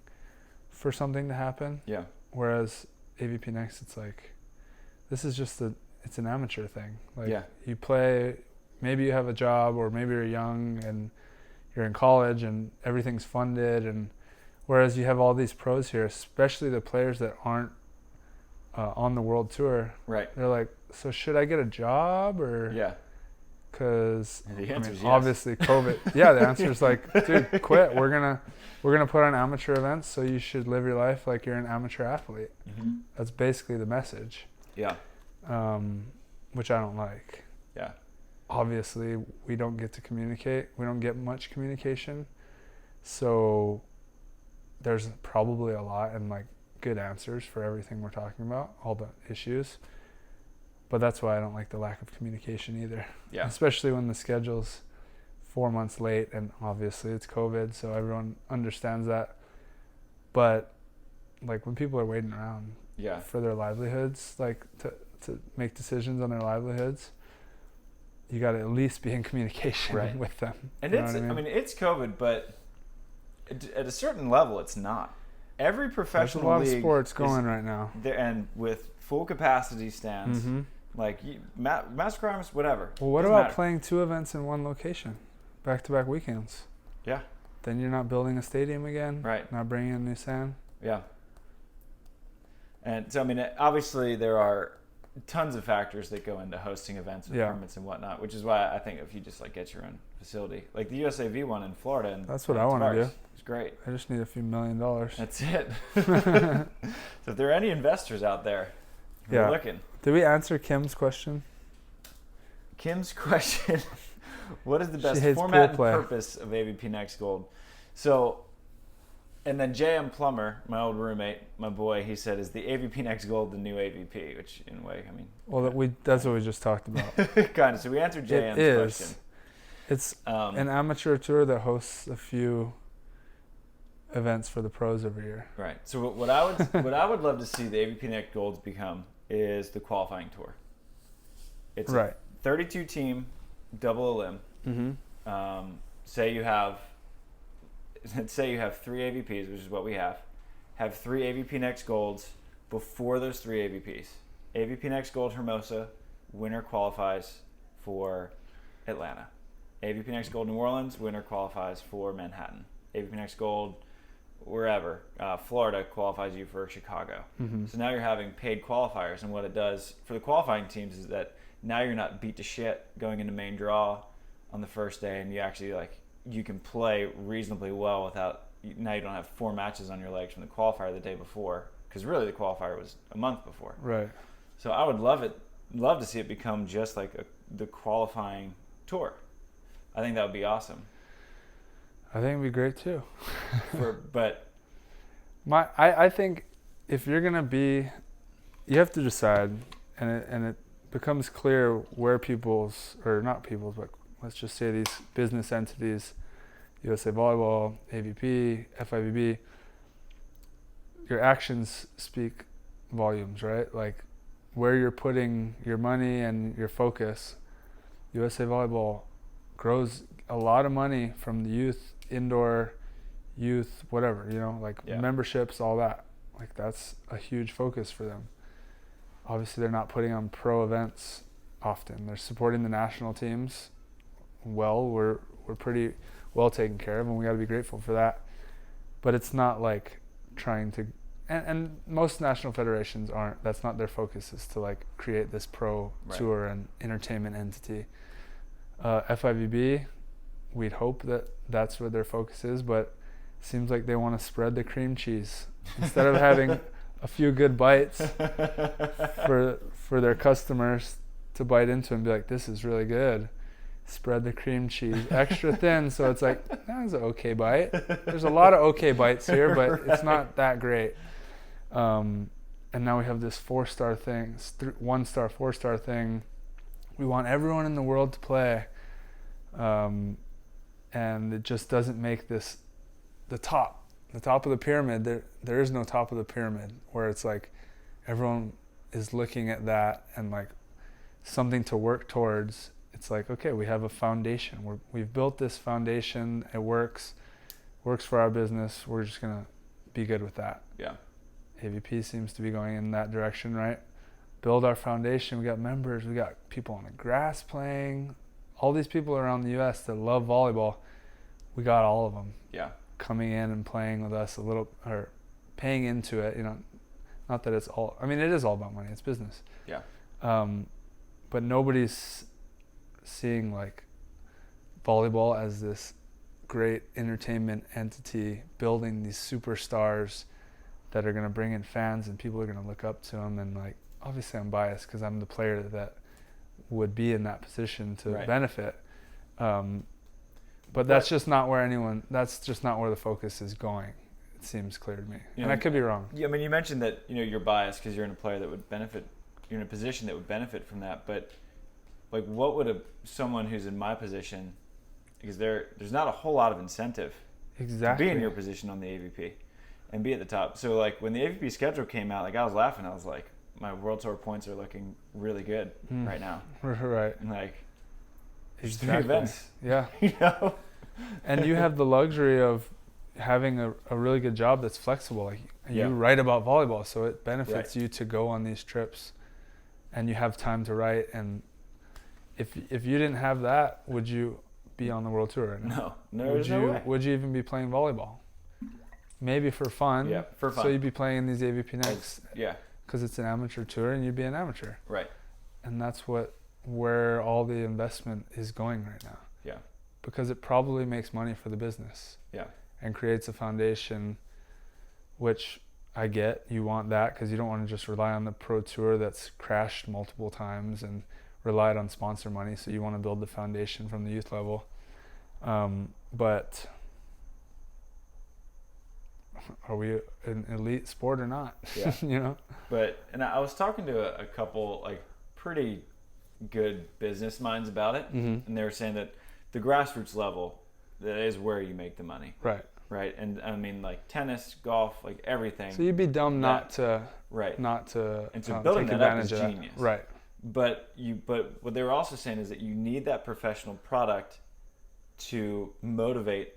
for something to happen. Yeah. Whereas AVP Next, it's like, this is just it's an amateur thing. Like, you play, maybe you have a job, or maybe you're young and you're in college and everything's funded. And whereas you have all these pros here, especially the players that aren't on the world tour. Right. They're like, so should I get a job or? Yeah. Because yes. Obviously COVID. Yeah, the answer is like, dude, quit. We're gonna put on amateur events, so you should live your life like you're an amateur athlete. That's basically the message. Yeah. Which I don't like. Yeah. Obviously, we don't get to communicate. We don't get much communication, so there's probably a lot and like good answers for everything we're talking about, all the issues. But that's why I don't like the lack of communication either. Yeah. Especially when the schedule's 4 months late, and obviously it's COVID, so everyone understands that. But like when people are waiting around for their livelihoods, like to make decisions on their livelihoods, you got to at least be in communication with them. And I mean, it's COVID, but at a certain level, it's not. Every professional league, there's a lot of sports going right now, and with full capacity stands. Like mass crimes, whatever. Well, what about playing 2 events in one location, back-to-back weekends? Yeah. Then you're not building a stadium again. Right. Not bringing in new sand. Yeah. And so, I mean, obviously there are tons of factors that go into hosting events with permits and whatnot, which is why I think if you just like get your own facility, like the USAV one in Florida, and that's what I want to do. It's great. I just need a few $1 million. That's it. So if there are any investors out there, we're looking. Did we answer Kim's question? Kim's question: what is the best format and purpose of AVP Next Gold? So, and then JM Plummer, my old roommate, my boy, he said, is the AVP Next Gold the new AVP? Which, in a way, I mean... Well, that's what we just talked about. Kind of. So we answered JM's question. It's an amateur tour that hosts a few events for the pros every year. Right. So what I would love to see the AVP Next Golds become is the qualifying tour. It's a 32 team, double a limb. Say you have 3 AVPs, which is what we have 3 AVP Next Golds before those 3 AVPs. AVP Next Gold Hermosa, winner qualifies for Atlanta. AVP Next Gold New Orleans, winner qualifies for Manhattan. AVP Next Gold wherever, Florida qualifies you for Chicago. Mm-hmm. So now you're having paid qualifiers, and what it does for the qualifying teams is that now you're not beat to shit going into main draw on the first day, and you actually you can play reasonably well without, now you don't have 4 matches on your legs from the qualifier the day before, because really the qualifier was a month before. Right. So I would love to see it become just like the qualifying tour. I think that would be awesome. I think it'd be great too. I think if you're gonna be, you have to decide, and it becomes clear where but let's just say these business entities, USA Volleyball, AVP, FIVB, your actions speak volumes, right? Like where you're putting your money and your focus. USA Volleyball grows a lot of money from the youth, indoor, youth, whatever, memberships, all that. Like that's a huge focus for them. Obviously, they're not putting on pro events often. They're supporting the national teams well. We're pretty well taken care of, and we got to be grateful for that. But it's not like trying to, and most national federations aren't. That's not their focus, is to like create this pro tour and entertainment entity. FIVB, we'd hope that that's where their focus is, but it seems like they want to spread the cream cheese instead of having a few good bites for their customers to bite into and be like, this is really good. Spread the cream cheese extra thin, so it's like, that was an okay bite. There's a lot of okay bites here, but it's not that great. And now we have this 4-star thing, 1-star, 4-star thing. We want everyone in the world to play, and it just doesn't make this the top of the pyramid. There is no top of the pyramid where it's like everyone is looking at that and like something to work towards. It's like, okay, we have a foundation. We've built this foundation. It works for our business. We're just gonna be good with that. Yeah. AVP seems to be going in that direction, right? Build our foundation. We got members. We got people on the grass playing. All these people around the U.S. that love volleyball. We got all of them. Yeah. Coming in and playing with us a little, or paying into it. Not that it's all. I mean, it is all about money. It's business. Yeah. But nobody's seeing like volleyball as this great entertainment entity, building these superstars that are going to bring in fans and people are going to look up to them. And like, obviously I'm biased because I'm the player that would be in that position to benefit. But that's just not where the focus is going. It seems clear to me. And I could be wrong. Yeah, I mean, you mentioned that, you're biased because you're in a player that would benefit, you're in a position that would benefit from that. But like, what would someone who's in my position, because there's not a whole lot of incentive to be in your position on the AVP and be at the top. So like when the AVP schedule came out, like I was laughing. I was like, my World Tour points are looking really good right now. Right. And like, there's exactly. 3 events. Yeah. And you have the luxury of having a really good job that's flexible. Like you write about volleyball, so it benefits you to go on these trips, and you have time to write. And if you didn't have that, would you be on the World Tour right now? No, there's no way. Would you even be playing volleyball? Maybe for fun. Yeah, for fun. So you'd be playing in these AVP Next. Yeah. Because it's an amateur tour, and you'd be an amateur. Right. And that's where all the investment is going right now. Yeah. Because it probably makes money for the business. Yeah. And creates a foundation, which I get. You want that because you don't want to just rely on the pro tour that's crashed multiple times and relied on sponsor money. So you want to build the foundation from the youth level. But are we an elite sport or not? Yeah. And I was talking to a couple like pretty good business minds about it, and they were saying that the grassroots level, that is where you make the money. Right. And I mean, like tennis, golf, like everything. So you'd be dumb not to and so building take that up advantage is of genius. That. Right. But what they were also saying is that you need that professional product to motivate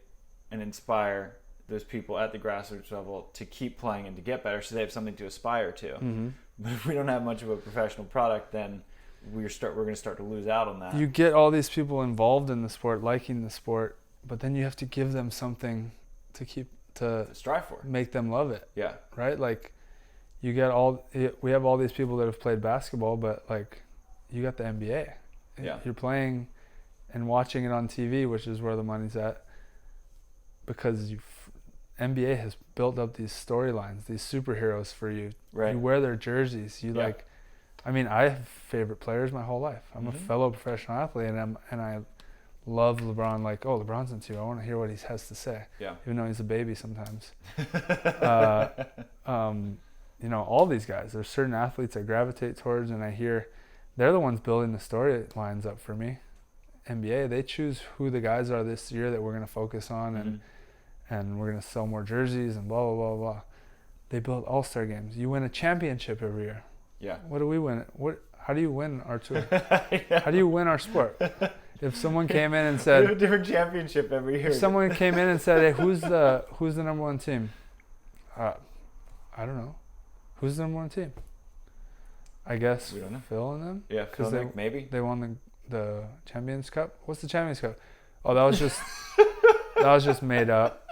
and inspire those people at the grassroots level to keep playing and to get better, so they have something to aspire to. But if we don't have much of a professional product, then we're going to start to lose out on that. You get all these people involved in the sport, liking the sport, but then you have to give them something to strive for, make them love it. Yeah. Right? Like, we have all these people that have played basketball, but like, you got the NBA. Yeah. You're playing and watching it on TV, which is where the money's at, because NBA has built up these storylines, these superheroes for you. Right. You wear their jerseys. I have favorite players my whole life. I'm a fellow professional athlete, and I love LeBron. Like, oh, LeBron's in too. I want to hear what he has to say. Yeah. Even though he's a baby sometimes. All these guys. There's certain athletes I gravitate towards, and I hear they're the ones building the storylines up for me. NBA, they choose who the guys are this year that we're going to focus on, and we're going to sell more jerseys and blah, blah, blah, blah. They build all-star games. You win a championship every year. Yeah. What do we win? How do you win our tour? How do you win our sport? If someone came in and said, a different championship every year. If someone came in and said, hey, who's the number one team? I don't know. Who's the number one team? I guess we don't know. Phil and them? Yeah, Phil and Nick, maybe. They won the Champions Cup. What's the Champions Cup? Oh, that was just made up.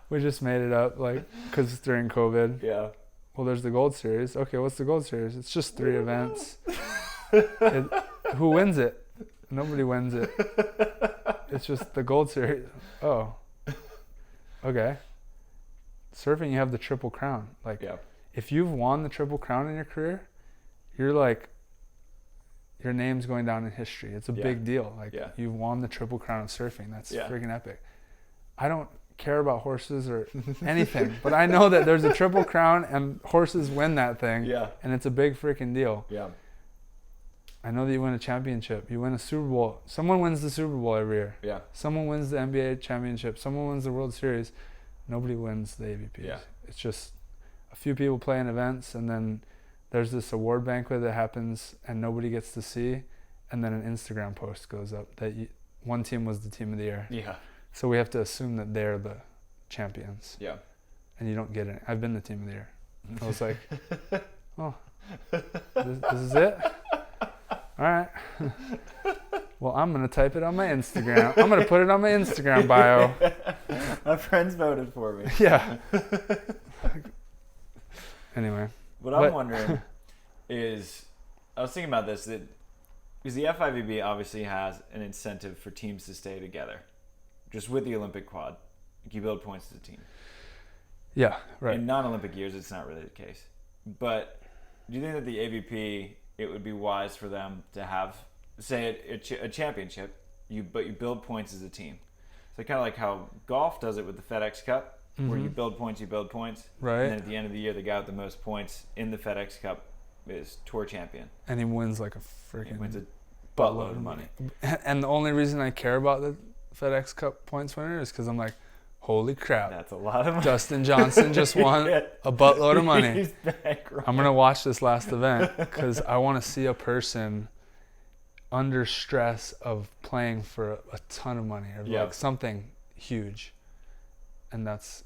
We just made it up, like, because it's during COVID. Yeah. Well, there's the Gold Series. Okay, what's the Gold Series? It's just 3 events. Who wins it? Nobody wins it. It's just the Gold Series. Oh. Okay. Surfing, you have the Triple Crown. Like, if you've won the Triple Crown in your career, you're like, your name's going down in history. It's a big deal. Like, you've won the Triple Crown of surfing. That's freaking epic. I don't care about horses or anything, but I know that there's a Triple Crown and horses win that thing. Yeah. And it's a big freaking deal. Yeah. I know that you win a championship. You win a Super Bowl. Someone wins the Super Bowl every year. Yeah. Someone wins the NBA championship. Someone wins the World Series. Nobody wins the AVPs. Yeah. It's just a few people playing events, and then there's this award banquet that happens and nobody gets to see, and then an Instagram post goes up that one team was the team of the year. Yeah. So we have to assume that they're the champions. Yeah. And you don't get it. I've been the team of the year. I was like, oh, this is it? All right. Well, I'm going to type it on my Instagram. I'm going to put it on my Instagram bio. My friends voted for me. Yeah. Anyway. What I'm wondering is, I was thinking about this, that because the FIVB obviously has an incentive for teams to stay together. Just with the Olympic quad, you build points as a team. Yeah, right. In non-Olympic years, it's not really the case. But do you think that the AVP, it would be wise for them to have, say, a championship, but you build points as a team? So kind of like how golf does it with the FedEx Cup, where you build points. Right. And then at the end of the year, the guy with the most points in the FedEx Cup is tour champion. And he wins like a freaking... He wins a buttload of money. And the only reason I care about the FedEx Cup points winner is because I'm like, holy crap. That's a lot of money. Dustin Johnson just won a buttload of money. He's bankrupt. I'm going to watch this last event because I want to see a person under stress of playing for a ton of money or like something huge. And that's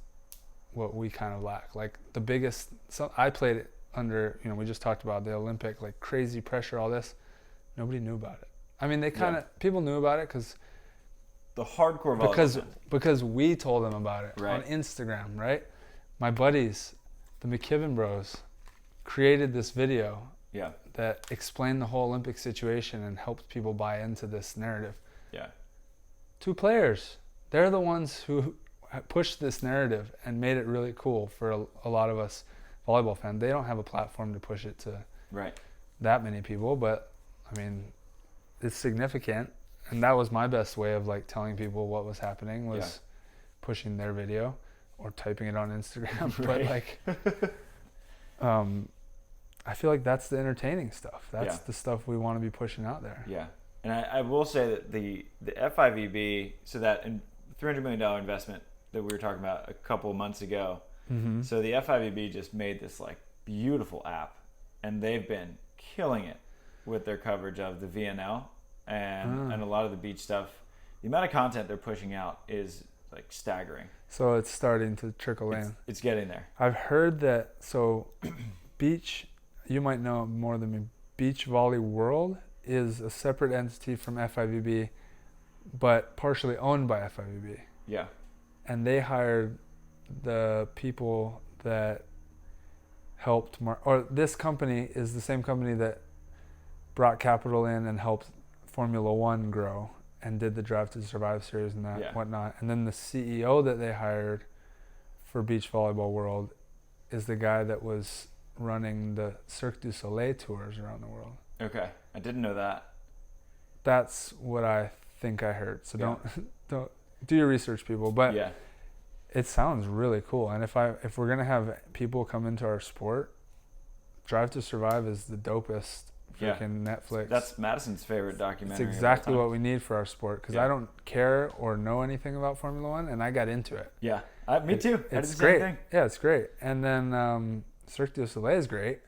what we kind of lack. Like the biggest, I played it under, we just talked about the Olympic, like crazy pressure, all this. Nobody knew about it. I mean, they kind of, people knew about it because the hardcore volleyball because we told them about it on Instagram, right? My buddies, the McKibben bros, created this video that explained the whole Olympic situation and helped people buy into this narrative. Yeah. 2 players, they're the ones who pushed this narrative and made it really cool for a lot of us volleyball fans. They don't have a platform to push it to that many people, but I mean, it's significant. And that was my best way of like telling people what was happening was pushing their video or typing it on Instagram. But like, I feel like that's the entertaining stuff. That's the stuff we want to be pushing out there. Yeah. And I will say that the FIVB, so that $300 million investment that we were talking about a couple of months ago. Mm-hmm. So the FIVB just made this like beautiful app, and they've been killing it with their coverage of the VNL and a lot of the beach stuff. The amount of content they're pushing out is like staggering. So it's starting to trickle in. It's getting there. I've heard that. So beach, you might know more than me. Beach Volley World is a separate entity from FIVB, but partially owned by FIVB. Yeah. And they hired the people that helped or this company is the same company that brought capital in and helped Formula One grow and did the Drive to Survive series and that whatnot. And then the CEO that they hired for Beach Volleyball World is the guy that was running the Cirque du Soleil tours around the world. Okay, I didn't know that. That's what I think I heard. So don't do your research, people. But it sounds really cool. And if we're gonna have people come into our sport, Drive to Survive is the dopest freaking Netflix. That's Madison's favorite documentary. It's exactly what we need for our sport because I don't care or know anything about Formula One, and I got into it. Yeah, me too. I did the same great. thing. Yeah, it's great. And then Cirque du Soleil is great.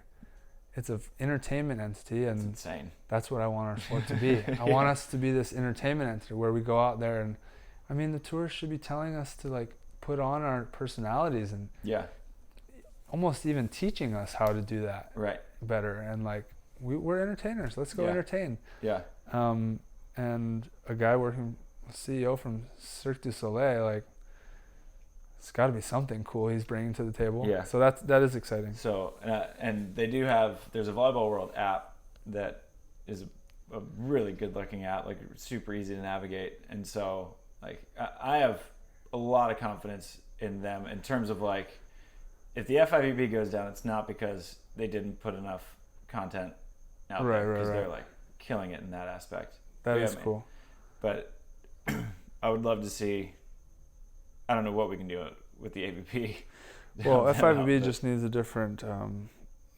It's an entertainment entity, and it's insane. That's what I want our sport to be. I want us to be this entertainment entity where we go out there and, I mean, the tours should be telling us to like put on our personalities and almost even teaching us how to do that better. And like we're entertainers. Let's go entertain. Yeah. And a guy working CEO from Cirque du Soleil, like, it's got to be something cool he's bringing to the table. Yeah. So that is exciting. So and they do have, there's a Volleyball World app that is a really good looking app, like super easy to navigate. And so like I have a lot of confidence in them in terms of like, if the FIVB goes down, it's not because they didn't put enough content out there, because they're like killing it in that aspect. That is cool. But I would love to see, I don't know what we can do with the AVP. Well, FIVB just needs a different,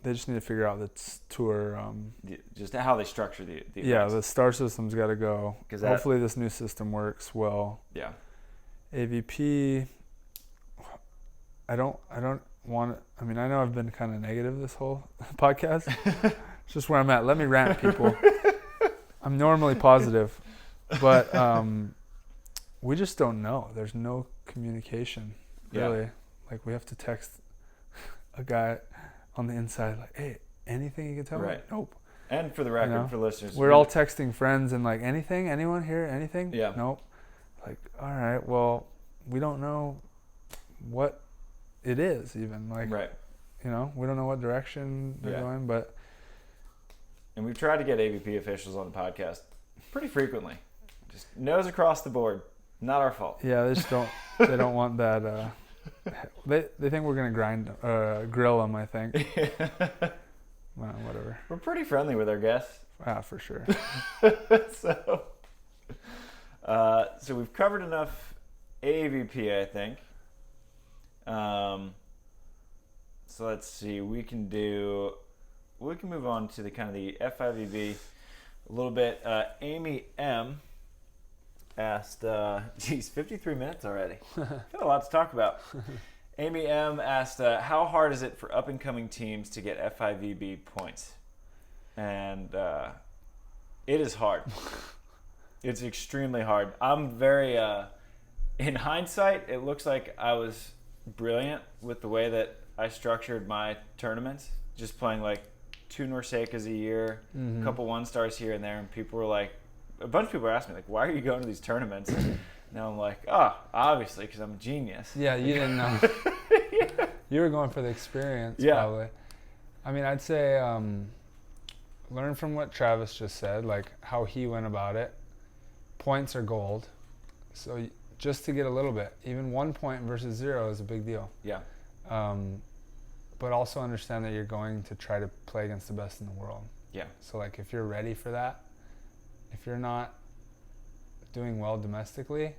they just need to figure out the tour. Just how they structure the events. Yeah, the star system's got to go. Hopefully this new system works well. Yeah. AVP, I don't want, I mean, I know I've been kind of negative this whole podcast. It's just where I'm at. Let me rant, people. I'm normally positive, but we just don't know. There's no communication, really. Yeah. Like, we have to text a guy on the inside, like, hey, anything you can tell me? Nope. And for the record, for listeners, we're all texting friends and like, anything? Anyone here? Anything? Yeah. Nope. Like, all right, well, we don't know what it is even. Like, we don't know what direction they're going, but. And we've tried to get AVP officials on the podcast pretty frequently. Just nose across the board. Not our fault. Yeah, they just don't. They don't want that. They think we're gonna grill them. I think. Well, whatever. We're pretty friendly with our guests. For sure. So we've covered enough AVP, I think. So let's see. We can move on to the kind of the FIVB a little bit. Amy M asked, 53 minutes already. Got a lot to talk about. Amy M asked, how hard is it for up-and-coming teams to get FIVB points? And it is hard. It's extremely hard. I'm very, in hindsight, it looks like I was brilliant with the way that I structured my tournaments, just playing like 2 Norsakas a year, a couple 1-stars here and there, and people were like, a bunch of people were asking me, like, why are you going to these tournaments? Now I'm like, obviously, because I'm a genius. Yeah, you didn't know. You were going for the experience, probably. I mean, I'd say learn from what Travis just said, like how he went about it. Points are gold. So just to get a little bit, even 1 point versus 0 is a big deal. Yeah. But also understand that you're going to try to play against the best in the world. Yeah. So like if you're ready for that, if you're not doing well domestically,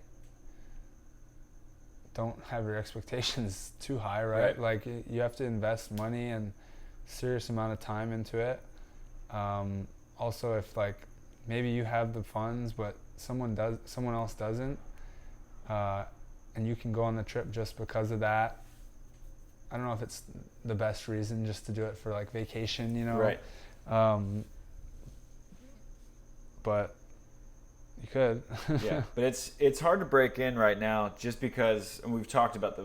don't have your expectations too high, right? Like you have to invest money and serious amount of time into it. Also, if like maybe you have the funds but someone else doesn't, and you can go on the trip just because of that, I don't know if it's the best reason just to do it for like vacation, Right. But you could. Yeah, but it's hard to break in right now just because, and we've talked about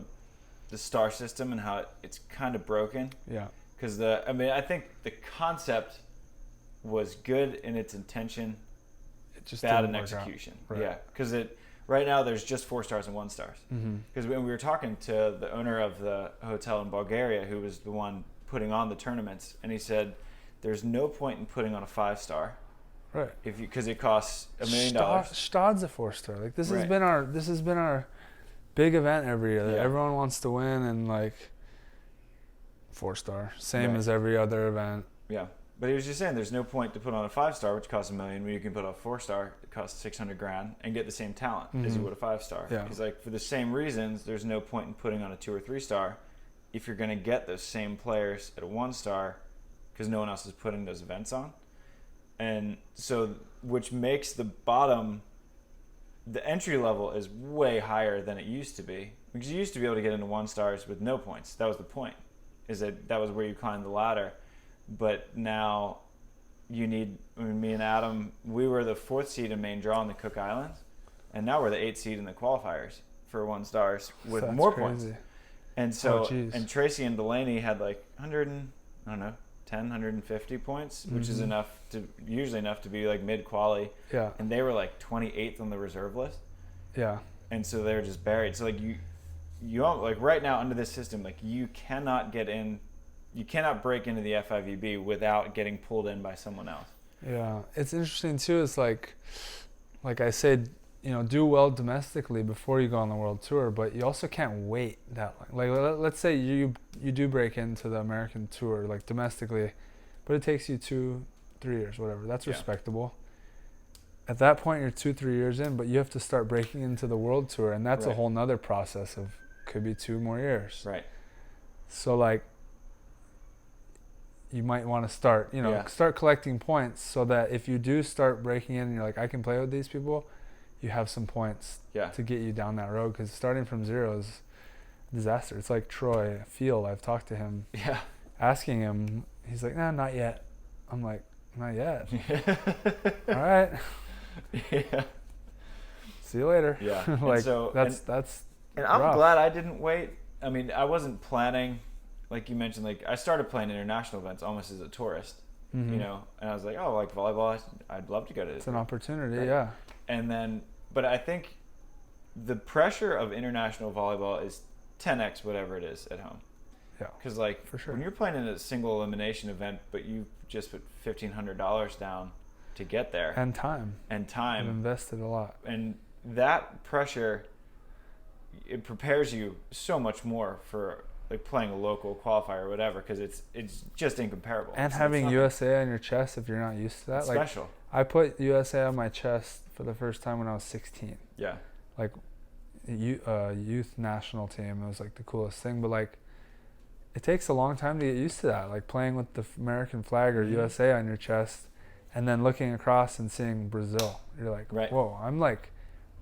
the star system and how it's kind of broken. Yeah. Because I think the concept was good in its intention, It just bad didn't in work out. execution. Right. Yeah, because right now there's just 4-stars and 1-stars. Because when we were talking to the owner of the hotel in Bulgaria, who was the one putting on the tournaments, and he said there's no point in putting on a 5-star. Right. Because it costs $1 million. Gstaad's a 4-star. Like this Right. has been our big event every year that Yeah. everyone wants to win, and like 4-star, same Right. as every other event. Yeah. But he was just saying there's no point to put on a 5-star, which costs $1 million, when you can put on a 4-star, it costs $600,000, and get the same talent as you would a 5-star. Yeah. Because like for the same reasons, there's no point in putting on a 2 or 3-star if you're going to get those same players at a 1-star, because no one else is putting those events on. And so, which makes the entry level is way higher than it used to be. Because you used to be able to get into 1-stars with no points. That was the point, is that was where you climbed the ladder. But now you need, me and Adam, we were the 4th seed in main draw in the Cook Islands, and now we're the 8th seed in the qualifiers for 1-stars with That's more crazy. points. And so, geez. Tracy and Delaney had like 150 points, which is usually enough to be like mid-quali. Yeah. And they were like 28th on the reserve list. Yeah. And so they were just buried. So like you like right now under this system, like you cannot break into the FIVB without getting pulled in by someone else. Yeah. It's interesting too. It's like I said, do well domestically before you go on the world tour, but you also can't wait that long. Like let's say you do break into the American tour like domestically, but it takes you 2-3 years, whatever. That's respectable. At that point, you're 2-3 years in, but you have to start breaking into the world tour, and that's a whole nother process of could be 2 more years. Right. So like, you might want to start collecting points so that if you do start breaking in and you're like, I can play with these people, you have some points to get you down that road, because starting from 0 is a disaster. It's like Troy Field. I've talked to him, asking him. He's like, nah, not yet. I'm like, not yet. All right. Yeah. See you later. Yeah. Like so, that's and I'm rough. glad I didn't wait. I mean, I wasn't planning, like you mentioned, like I started playing international events almost as a tourist, and I was like, oh, like volleyball, I'd love to go to this. It's an opportunity, right? yeah. And then, but I think the pressure of international volleyball is 10x whatever it is at home. Yeah. Because like for sure, when you're playing in a single elimination event, but you just put $1,500 down to get there, and time, I've invested a lot, and that pressure, it prepares you so much more for like playing a local qualifier or whatever, because it's just incomparable. And having USA on your chest if you're not used to that, it's like special. I put USA on my chest for the first time when I was 16. Yeah. Like youth national team, it was like the coolest thing, but like it takes a long time to get used to that, like playing with the American flag or USA on your chest, and then looking across and seeing Brazil. You're like, whoa, I'm like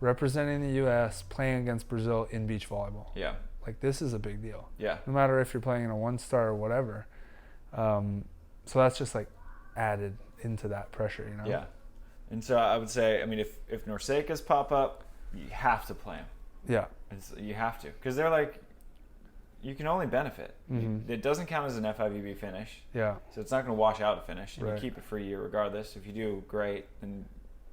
representing the US, playing against Brazil in beach volleyball. Yeah. Like this is a big deal. Yeah. No matter if you're playing in a 1-star or whatever. So that's just like added into that pressure, Yeah. And so I would say, I mean, if Norsakas pop up, you have to play them. Yeah. You have to, because they're like, you can only benefit. It doesn't count as an FIVB finish. Yeah. So it's not going to wash out a finish, and you keep it for a year regardless. If you do great, then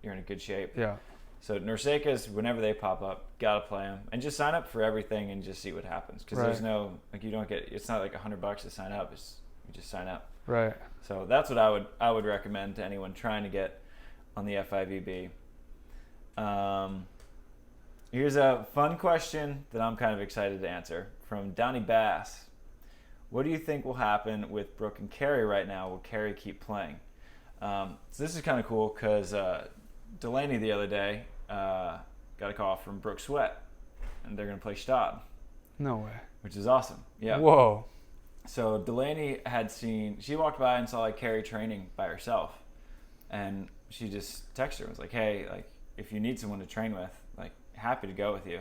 you're in a good shape. Yeah. So Norsakas, whenever they pop up, gotta play them, and just sign up for everything and just see what happens. Because there's no, like, you don't get, it's not like $100 to sign up. You just sign up. Right. So that's what I would recommend to anyone trying to get on the FIVB. Here's a fun question that I'm kind of excited to answer from Downey Bass. What do you think will happen with Brooke and Kerry right now? Will Kerry keep playing? So this is kind of cool because Delaney the other day got a call from Brooke Sweat, and they're going to play Gstaad. No way. Which is awesome. Yeah. Whoa. So Delaney she walked by and saw like Kerry training by herself, and she just texted her and was like, hey, like if you need someone to train with, like happy to go with you.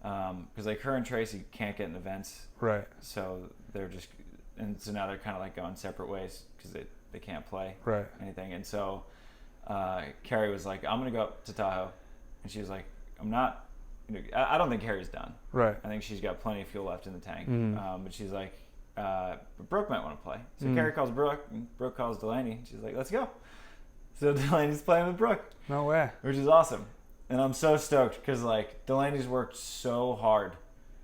Because like her and Tracy can't get in events. Right. So so now they're kind of like going separate ways because they can't play anything. And so Kerry was like, I'm going to go up to Tahoe. And she was like, I don't think Kerry's done. Right. I think she's got plenty of fuel left in the tank. But she's like, Brooke might want to play. So Kerry calls Brooke, and Brooke calls Delaney. And she's like, let's go. So Delaney's playing with Brooke. No way. Which is awesome. And I'm so stoked because, like, Delaney's worked so hard.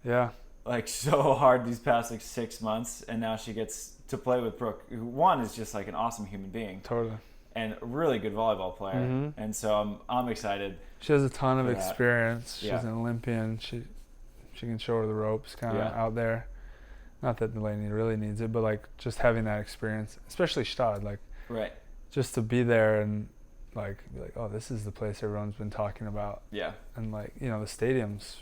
Yeah. Like, so hard these past, like, 6 months. And now she gets to play with Brooke, who, one, is just, like, an awesome human being. Totally. And a really good volleyball player. Mm-hmm. And so I'm excited. She has a ton of experience. Yeah. She's an Olympian. She can show her the ropes kind of out there. Not that Delaney really needs it, but, like, just having that experience, especially Gstaad, like, right. Just to be there and, like, be like, oh, this is the place everyone's been talking about. Yeah. And, like, you know, the stadiums,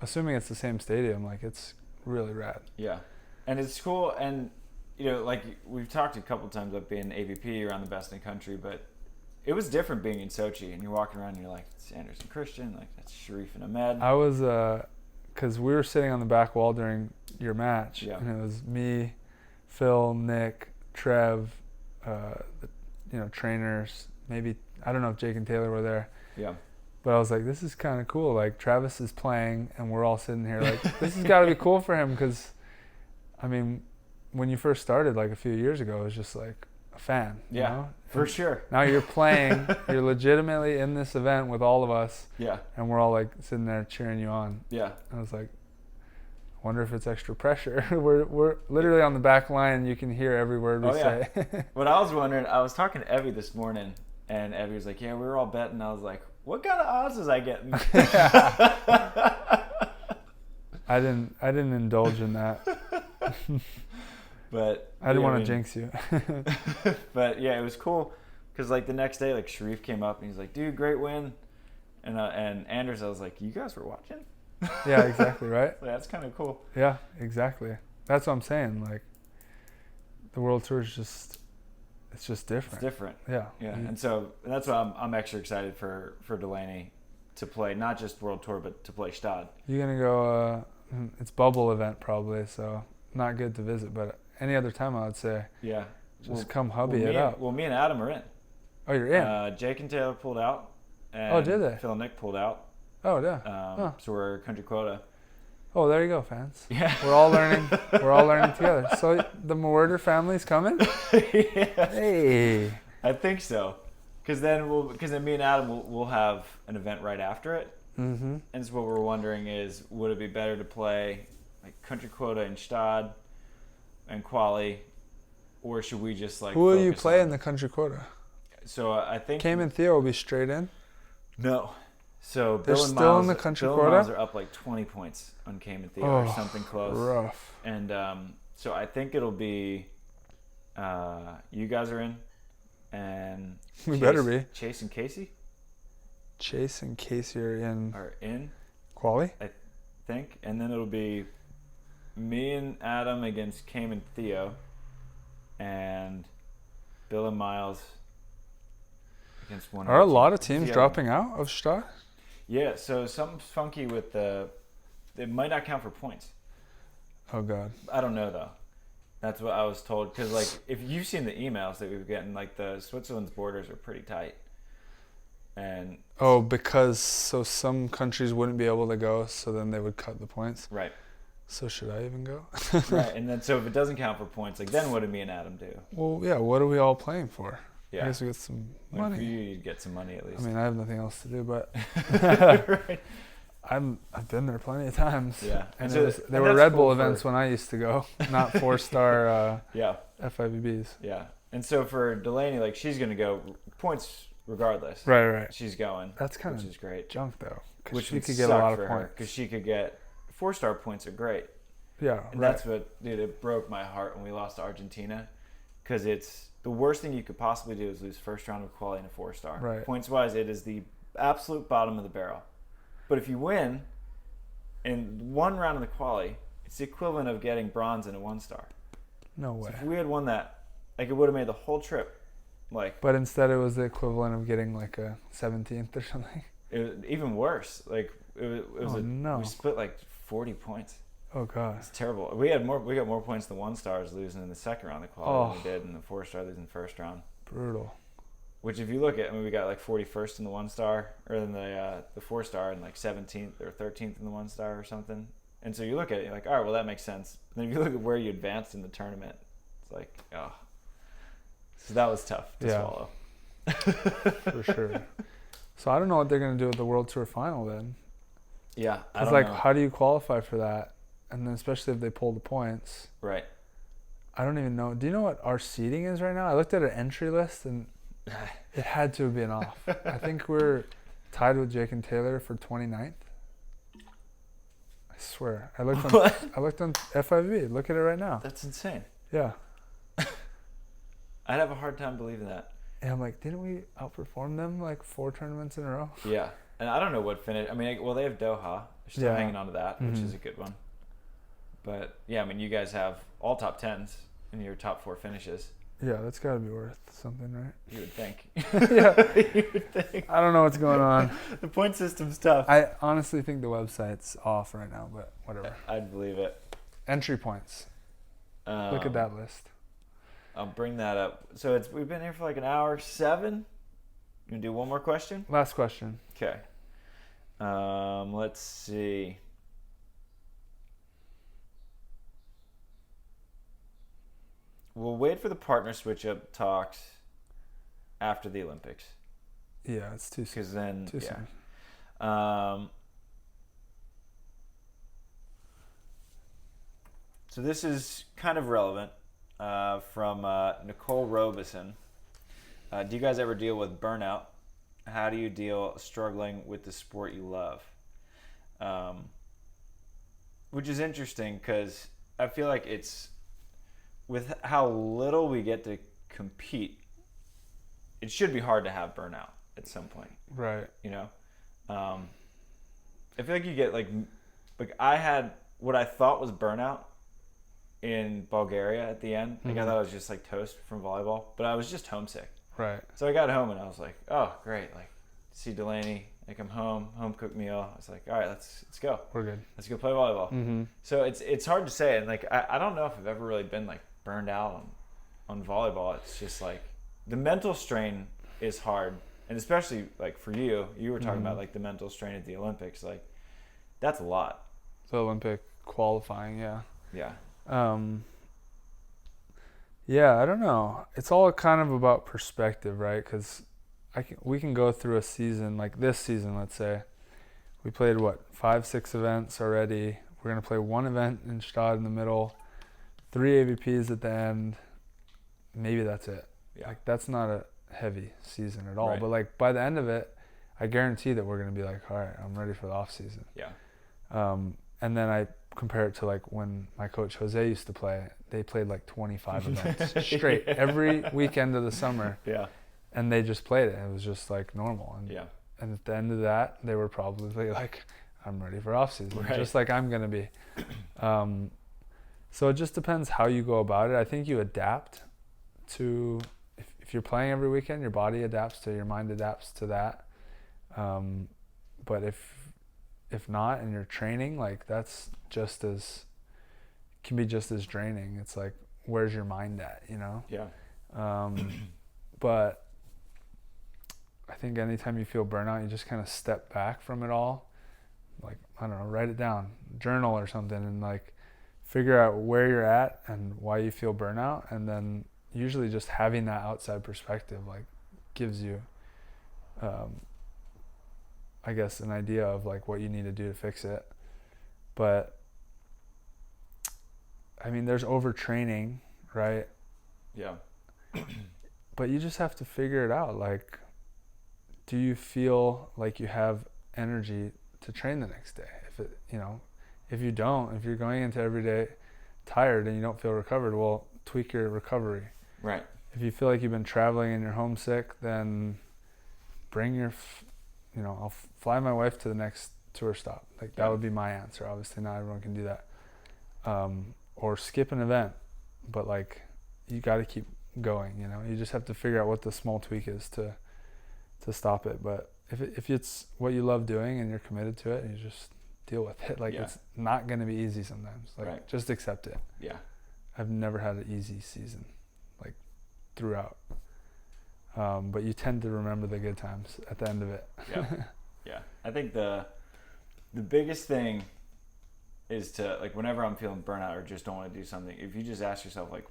assuming it's the same stadium, like, it's really rad. Yeah. And it's cool. And, you know, like, we've talked a couple times about being AVP around the best in the country, but it was different being in Sochi. And you're walking around and you're like, it's Anderson Christian, like, that's Sharif and Ahmed. I was, because we were sitting on the back wall during your match, and it was me, Phil, Nick, Trev, you know, trainers, maybe, I don't know if Jake and Taylor were there. Yeah. But I was like, this is kind of cool. Like, Travis is playing, and we're all sitting here like, this has got to be cool for him because, I mean, when you first started, like, a few years ago, it was just, like, a fan. You know? For sure. Now you're playing. You're legitimately in this event with all of us. Yeah. And we're all, like, sitting there cheering you on. Yeah. I was like, wonder if it's extra pressure. we're literally on the back line. You can hear every word we say. What I was wondering, I was talking to Evie this morning, and Evie was like, yeah, we were all betting. I was like, what kind of odds was I getting? I didn't indulge in that. But I didn't want to jinx you. But yeah, it was cool because, like, the next day, like, Sharif came up and he's like, dude, great win. And Anders, I was like, you guys were watching? Yeah, exactly, right? So that's kind of cool. Yeah, exactly. That's what I'm saying. Like, the World Tour is just, it's just different. It's different. Yeah. Yeah. And so that's why I'm extra excited for Delaney to play, not just World Tour, but to play Gstaad. You're going to go, it's bubble event probably, so not good to visit, but any other time I would say, just come hubby it up. Well, me and Adam are in. Oh, you're in? Jake and Taylor pulled out. And did they? Phil and Nick pulled out. Oh, yeah. So we're country quota. Oh, there you go, fans. Yeah. We're all learning. We're all learning together. So the Mewhirter family's coming? Yeah. Hey. I think so. Because then me and Adam will have an event right after it. Mm-hmm. And so what we're wondering is, would it be better to play, like, country quota in Gstaad and quali, or should we just, like, who will you play in the country quota? So I think Cam and Theo will be straight in. No. So they're Bill and still Miles, in the country Bill quota. and Miles are up like 20 points on Cam and Theo or something close. Rough. And so I think it'll be you guys are in, and We better be. Chase and Casey. Chase and Casey are in quali, I think, and then it'll be me and Adam against Cam and Theo, and Bill and Miles against one. Are a lot of teams dropping out of Gstaad? Yeah, so something's funky with it might not count for points. Oh, God. I don't know, though. That's what I was told. Because, like, if you've seen the emails that we've gotten, like, the Switzerland's borders are pretty tight. And because some countries wouldn't be able to go, so then they would cut the points. Right. So should I even go? Right, and then so if it doesn't count for points, like, then what do me and Adam do? Well, yeah, what are we all playing for? Yeah. I guess we get some money. For you, you'd get some money at least. I mean, I have nothing else to do, but Right. I've been there plenty of times. Yeah. And so, there were Red Bull events when I used to go, not 4-star FIVBs. Yeah. And so for Delaney, like, she's going to go points regardless. Right. She's going. That's kind which of is great. junk, though. Which she could get a lot of points. Because she could get 4-star points are great. Yeah, and that's what, dude, it broke my heart when we lost to Argentina, because it's the worst thing you could possibly do is lose first round of quali in a 4-star. Right. Points wise, it is the absolute bottom of the barrel. But if you win in one round of the quali, it's the equivalent of getting bronze in a 1-star. No way. So if we had won that, like, it would have made the whole trip. Like, but instead, it was the equivalent of getting like a 17th or something. It was even worse. Like, it was we split like 40 points. Oh, God. It's terrible. We got more points than 1-stars losing in the second round of the quality than we did in the 4-star losing the first round. Brutal. Which, if you look at, I mean, we got like 41st in the 1-star, or in the 4-star, and like 17th or 13th in the 1-star or something. And so you look at it, you're like, all right, well, that makes sense. And then if you look at where you advanced in the tournament, it's like, oh. So that was tough to swallow. For sure. So I don't know what they're going to do with the World Tour final then. Yeah, I don't know. How do you qualify for that? And then especially if they pull the points. Right. I don't even know. Do you know what our seeding is right now? I looked at an entry list and it had to have been off. I think we're tied with Jake and Taylor for 29th. I swear. I looked on FIVB. Look at it right now. That's insane. Yeah. I'd have a hard time believing that. And I'm like, didn't we outperform them like 4 tournaments in a row? Yeah. And I don't know what finish. I mean, well, they have Doha. They're still hanging on to that, which is a good one. But, yeah, I mean, you guys have all top 10s in your top 4 finishes. Yeah, that's got to be worth something, right? You would think. Yeah. You would think. I don't know what's going on. The point system's tough. I honestly think the website's off right now, but whatever. I'd believe it. Entry points. Look at that list. I'll bring that up. So we've been here for like an hour 7. You gonna do one more question? Last question. Okay. Let's see. We'll wait for the partner switch-up talks after the Olympics. Yeah, it's too soon. Because then, too soon. So this is kind of relevant from Nicole Robeson. Do you guys ever deal with burnout? How do you deal struggling with the sport you love? Which is interesting because I feel like it's, with how little we get to compete, it should be hard to have burnout at some point. Right. You know? I feel like you get like I had what I thought was burnout in Bulgaria at the end. Like I thought I was just like toast from volleyball, but I was just homesick. Right. So I got home and I was like, oh, great. Like, see Delaney, like I'm home cooked meal. I was like, all right, let's go. We're good. Let's go play volleyball. So it's hard to say. And like, I don't know if I've ever really been like burned out on volleyball. It's just like the mental strain is hard. And especially like for you were talking about like the mental strain at the Olympics. Like that's a lot. The Olympic qualifying. Yeah. Yeah. Yeah, I don't know. It's all kind of about perspective, right? Because we can go through a season, like this season, let's say. We played, 5-6 events already. We're going to play 1 event in Gstaad in the middle, 3 AVPs at the end. Maybe that's it. Yeah. Like, that's not a heavy season at all. Right. But, like, by the end of it, I guarantee that we're going to be like, all right, I'm ready for the off season. Yeah. And then I compare it to like when my coach Jose used to play. They played like 25 events straight every weekend of the summer. Yeah. And they just played it. It was just like normal. And, and at the end of that, they were probably like, I'm ready for off season, just like I'm going to be. So it just depends how you go about it. I think you adapt to, if you're playing every weekend, your body adapts to, your mind adapts to that. But if not, and you're training, like that's can be just as draining. It's like, where's your mind at, you know? Yeah. But I think anytime you feel burnout, you just kind of step back from it all. Like, I don't know, write it down, journal or something, and like figure out where you're at and why you feel burnout. And then usually just having that outside perspective, like, gives you, I guess, an idea of like what you need to do to fix it. But I mean, there's overtraining, right? Yeah. But you just have to figure it out. Like, do you feel like you have energy to train the next day? If you don't, if you're going into every day tired and you don't feel recovered, well, tweak your recovery. Right. If you feel like you've been traveling and you're homesick, then bring your, I'll fly my wife to the next tour stop. Like, that would be my answer. Obviously, not everyone can do that. Or skip an event, but like, you got to keep going. You just have to figure out what the small tweak is to stop it. But if it's what you love doing and you're committed to it, you just deal with it. Like, it's not going to be easy sometimes. Like, just accept it. Yeah. I've never had an easy season, like, throughout. But you tend to remember the good times at the end of it. Yeah. Yeah. I think the biggest thing is to, like, whenever I'm feeling burnout or just don't want to do something, if you just ask yourself, like,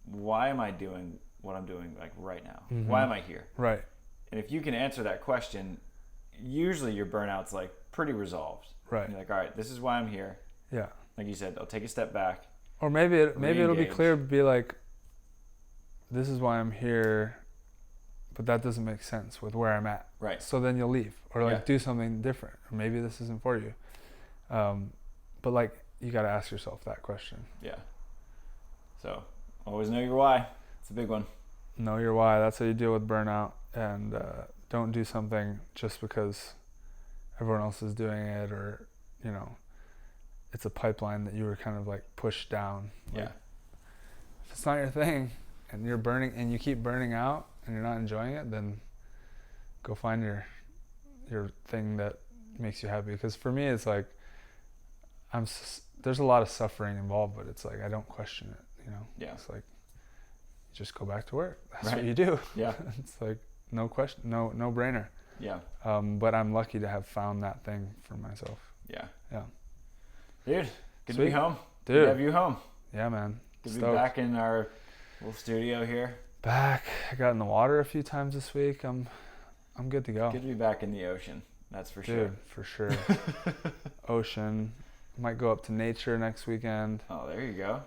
why am I doing what I'm doing, like, right now? Mm-hmm. Why am I here? Right. And if you can answer that question, usually your burnout's, like, pretty resolved. Right. You're like, all right, this is why I'm here. Yeah. Like you said, I'll take a step back. Or maybe it'll be Re-engage. clear, be like, this is why I'm here, but that doesn't make sense with where I'm at. Right. So then you'll leave, or like do something different, or maybe this isn't for you. But like, you got to ask yourself that question. Yeah. So always know your why. It's a big one. Know your why. That's how you deal with burnout, and don't do something just because everyone else is doing it, or, you know, it's a pipeline that you were kind of like pushed down. Like, if it's not your thing, and you're burning, and you keep burning out, and you're not enjoying it, then go find your thing that makes you happy. Because for me, it's like there's a lot of suffering involved, but it's like I don't question it. You know. Yeah. It's like you just go back to work. That's right. what you do. Yeah. It's like no question, no brainer. Yeah. But I'm lucky to have found that thing for myself. Yeah. Yeah. Dude, good Sweet. to be home. Dude. Good to have you home. Yeah, man. Good to be back in our little studio here. Back. I got in the water a few times this week. I'm good to go. Good to be back in the ocean. That's for sure. Dude, for sure. Ocean. Might go up to nature next weekend. Oh, there you go.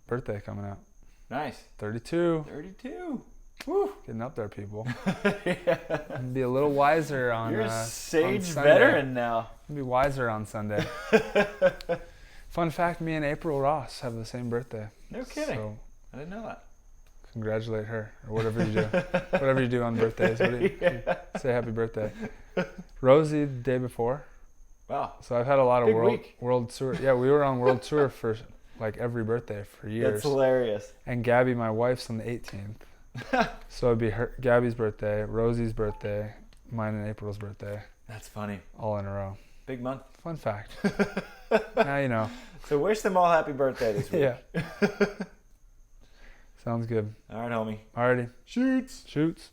Birthday coming up. Nice. 32. 32. Woo. Getting up there, people. Yeah. Be a little wiser on You're a sage on veteran now. Be wiser on Sunday. Fun fact, me and April Ross have the same birthday. No kidding. So I didn't know that. congratulate her, or whatever you do. Whatever you do on birthdays. What do you say happy birthday. Rosie the day before. Wow. So I've had a lot of Big world tour. Yeah, we were on world tour for like every birthday for years. That's hilarious. And Gabby, my wife's on the 18th. So it'd be Gabby's birthday, Rosie's birthday, mine and April's birthday. That's funny. All in a row. Big month. Fun fact. Now you know. So wish them all happy birthday this week. Yeah. Sounds good. All right, homie. Alrighty. Shoots. Shoots.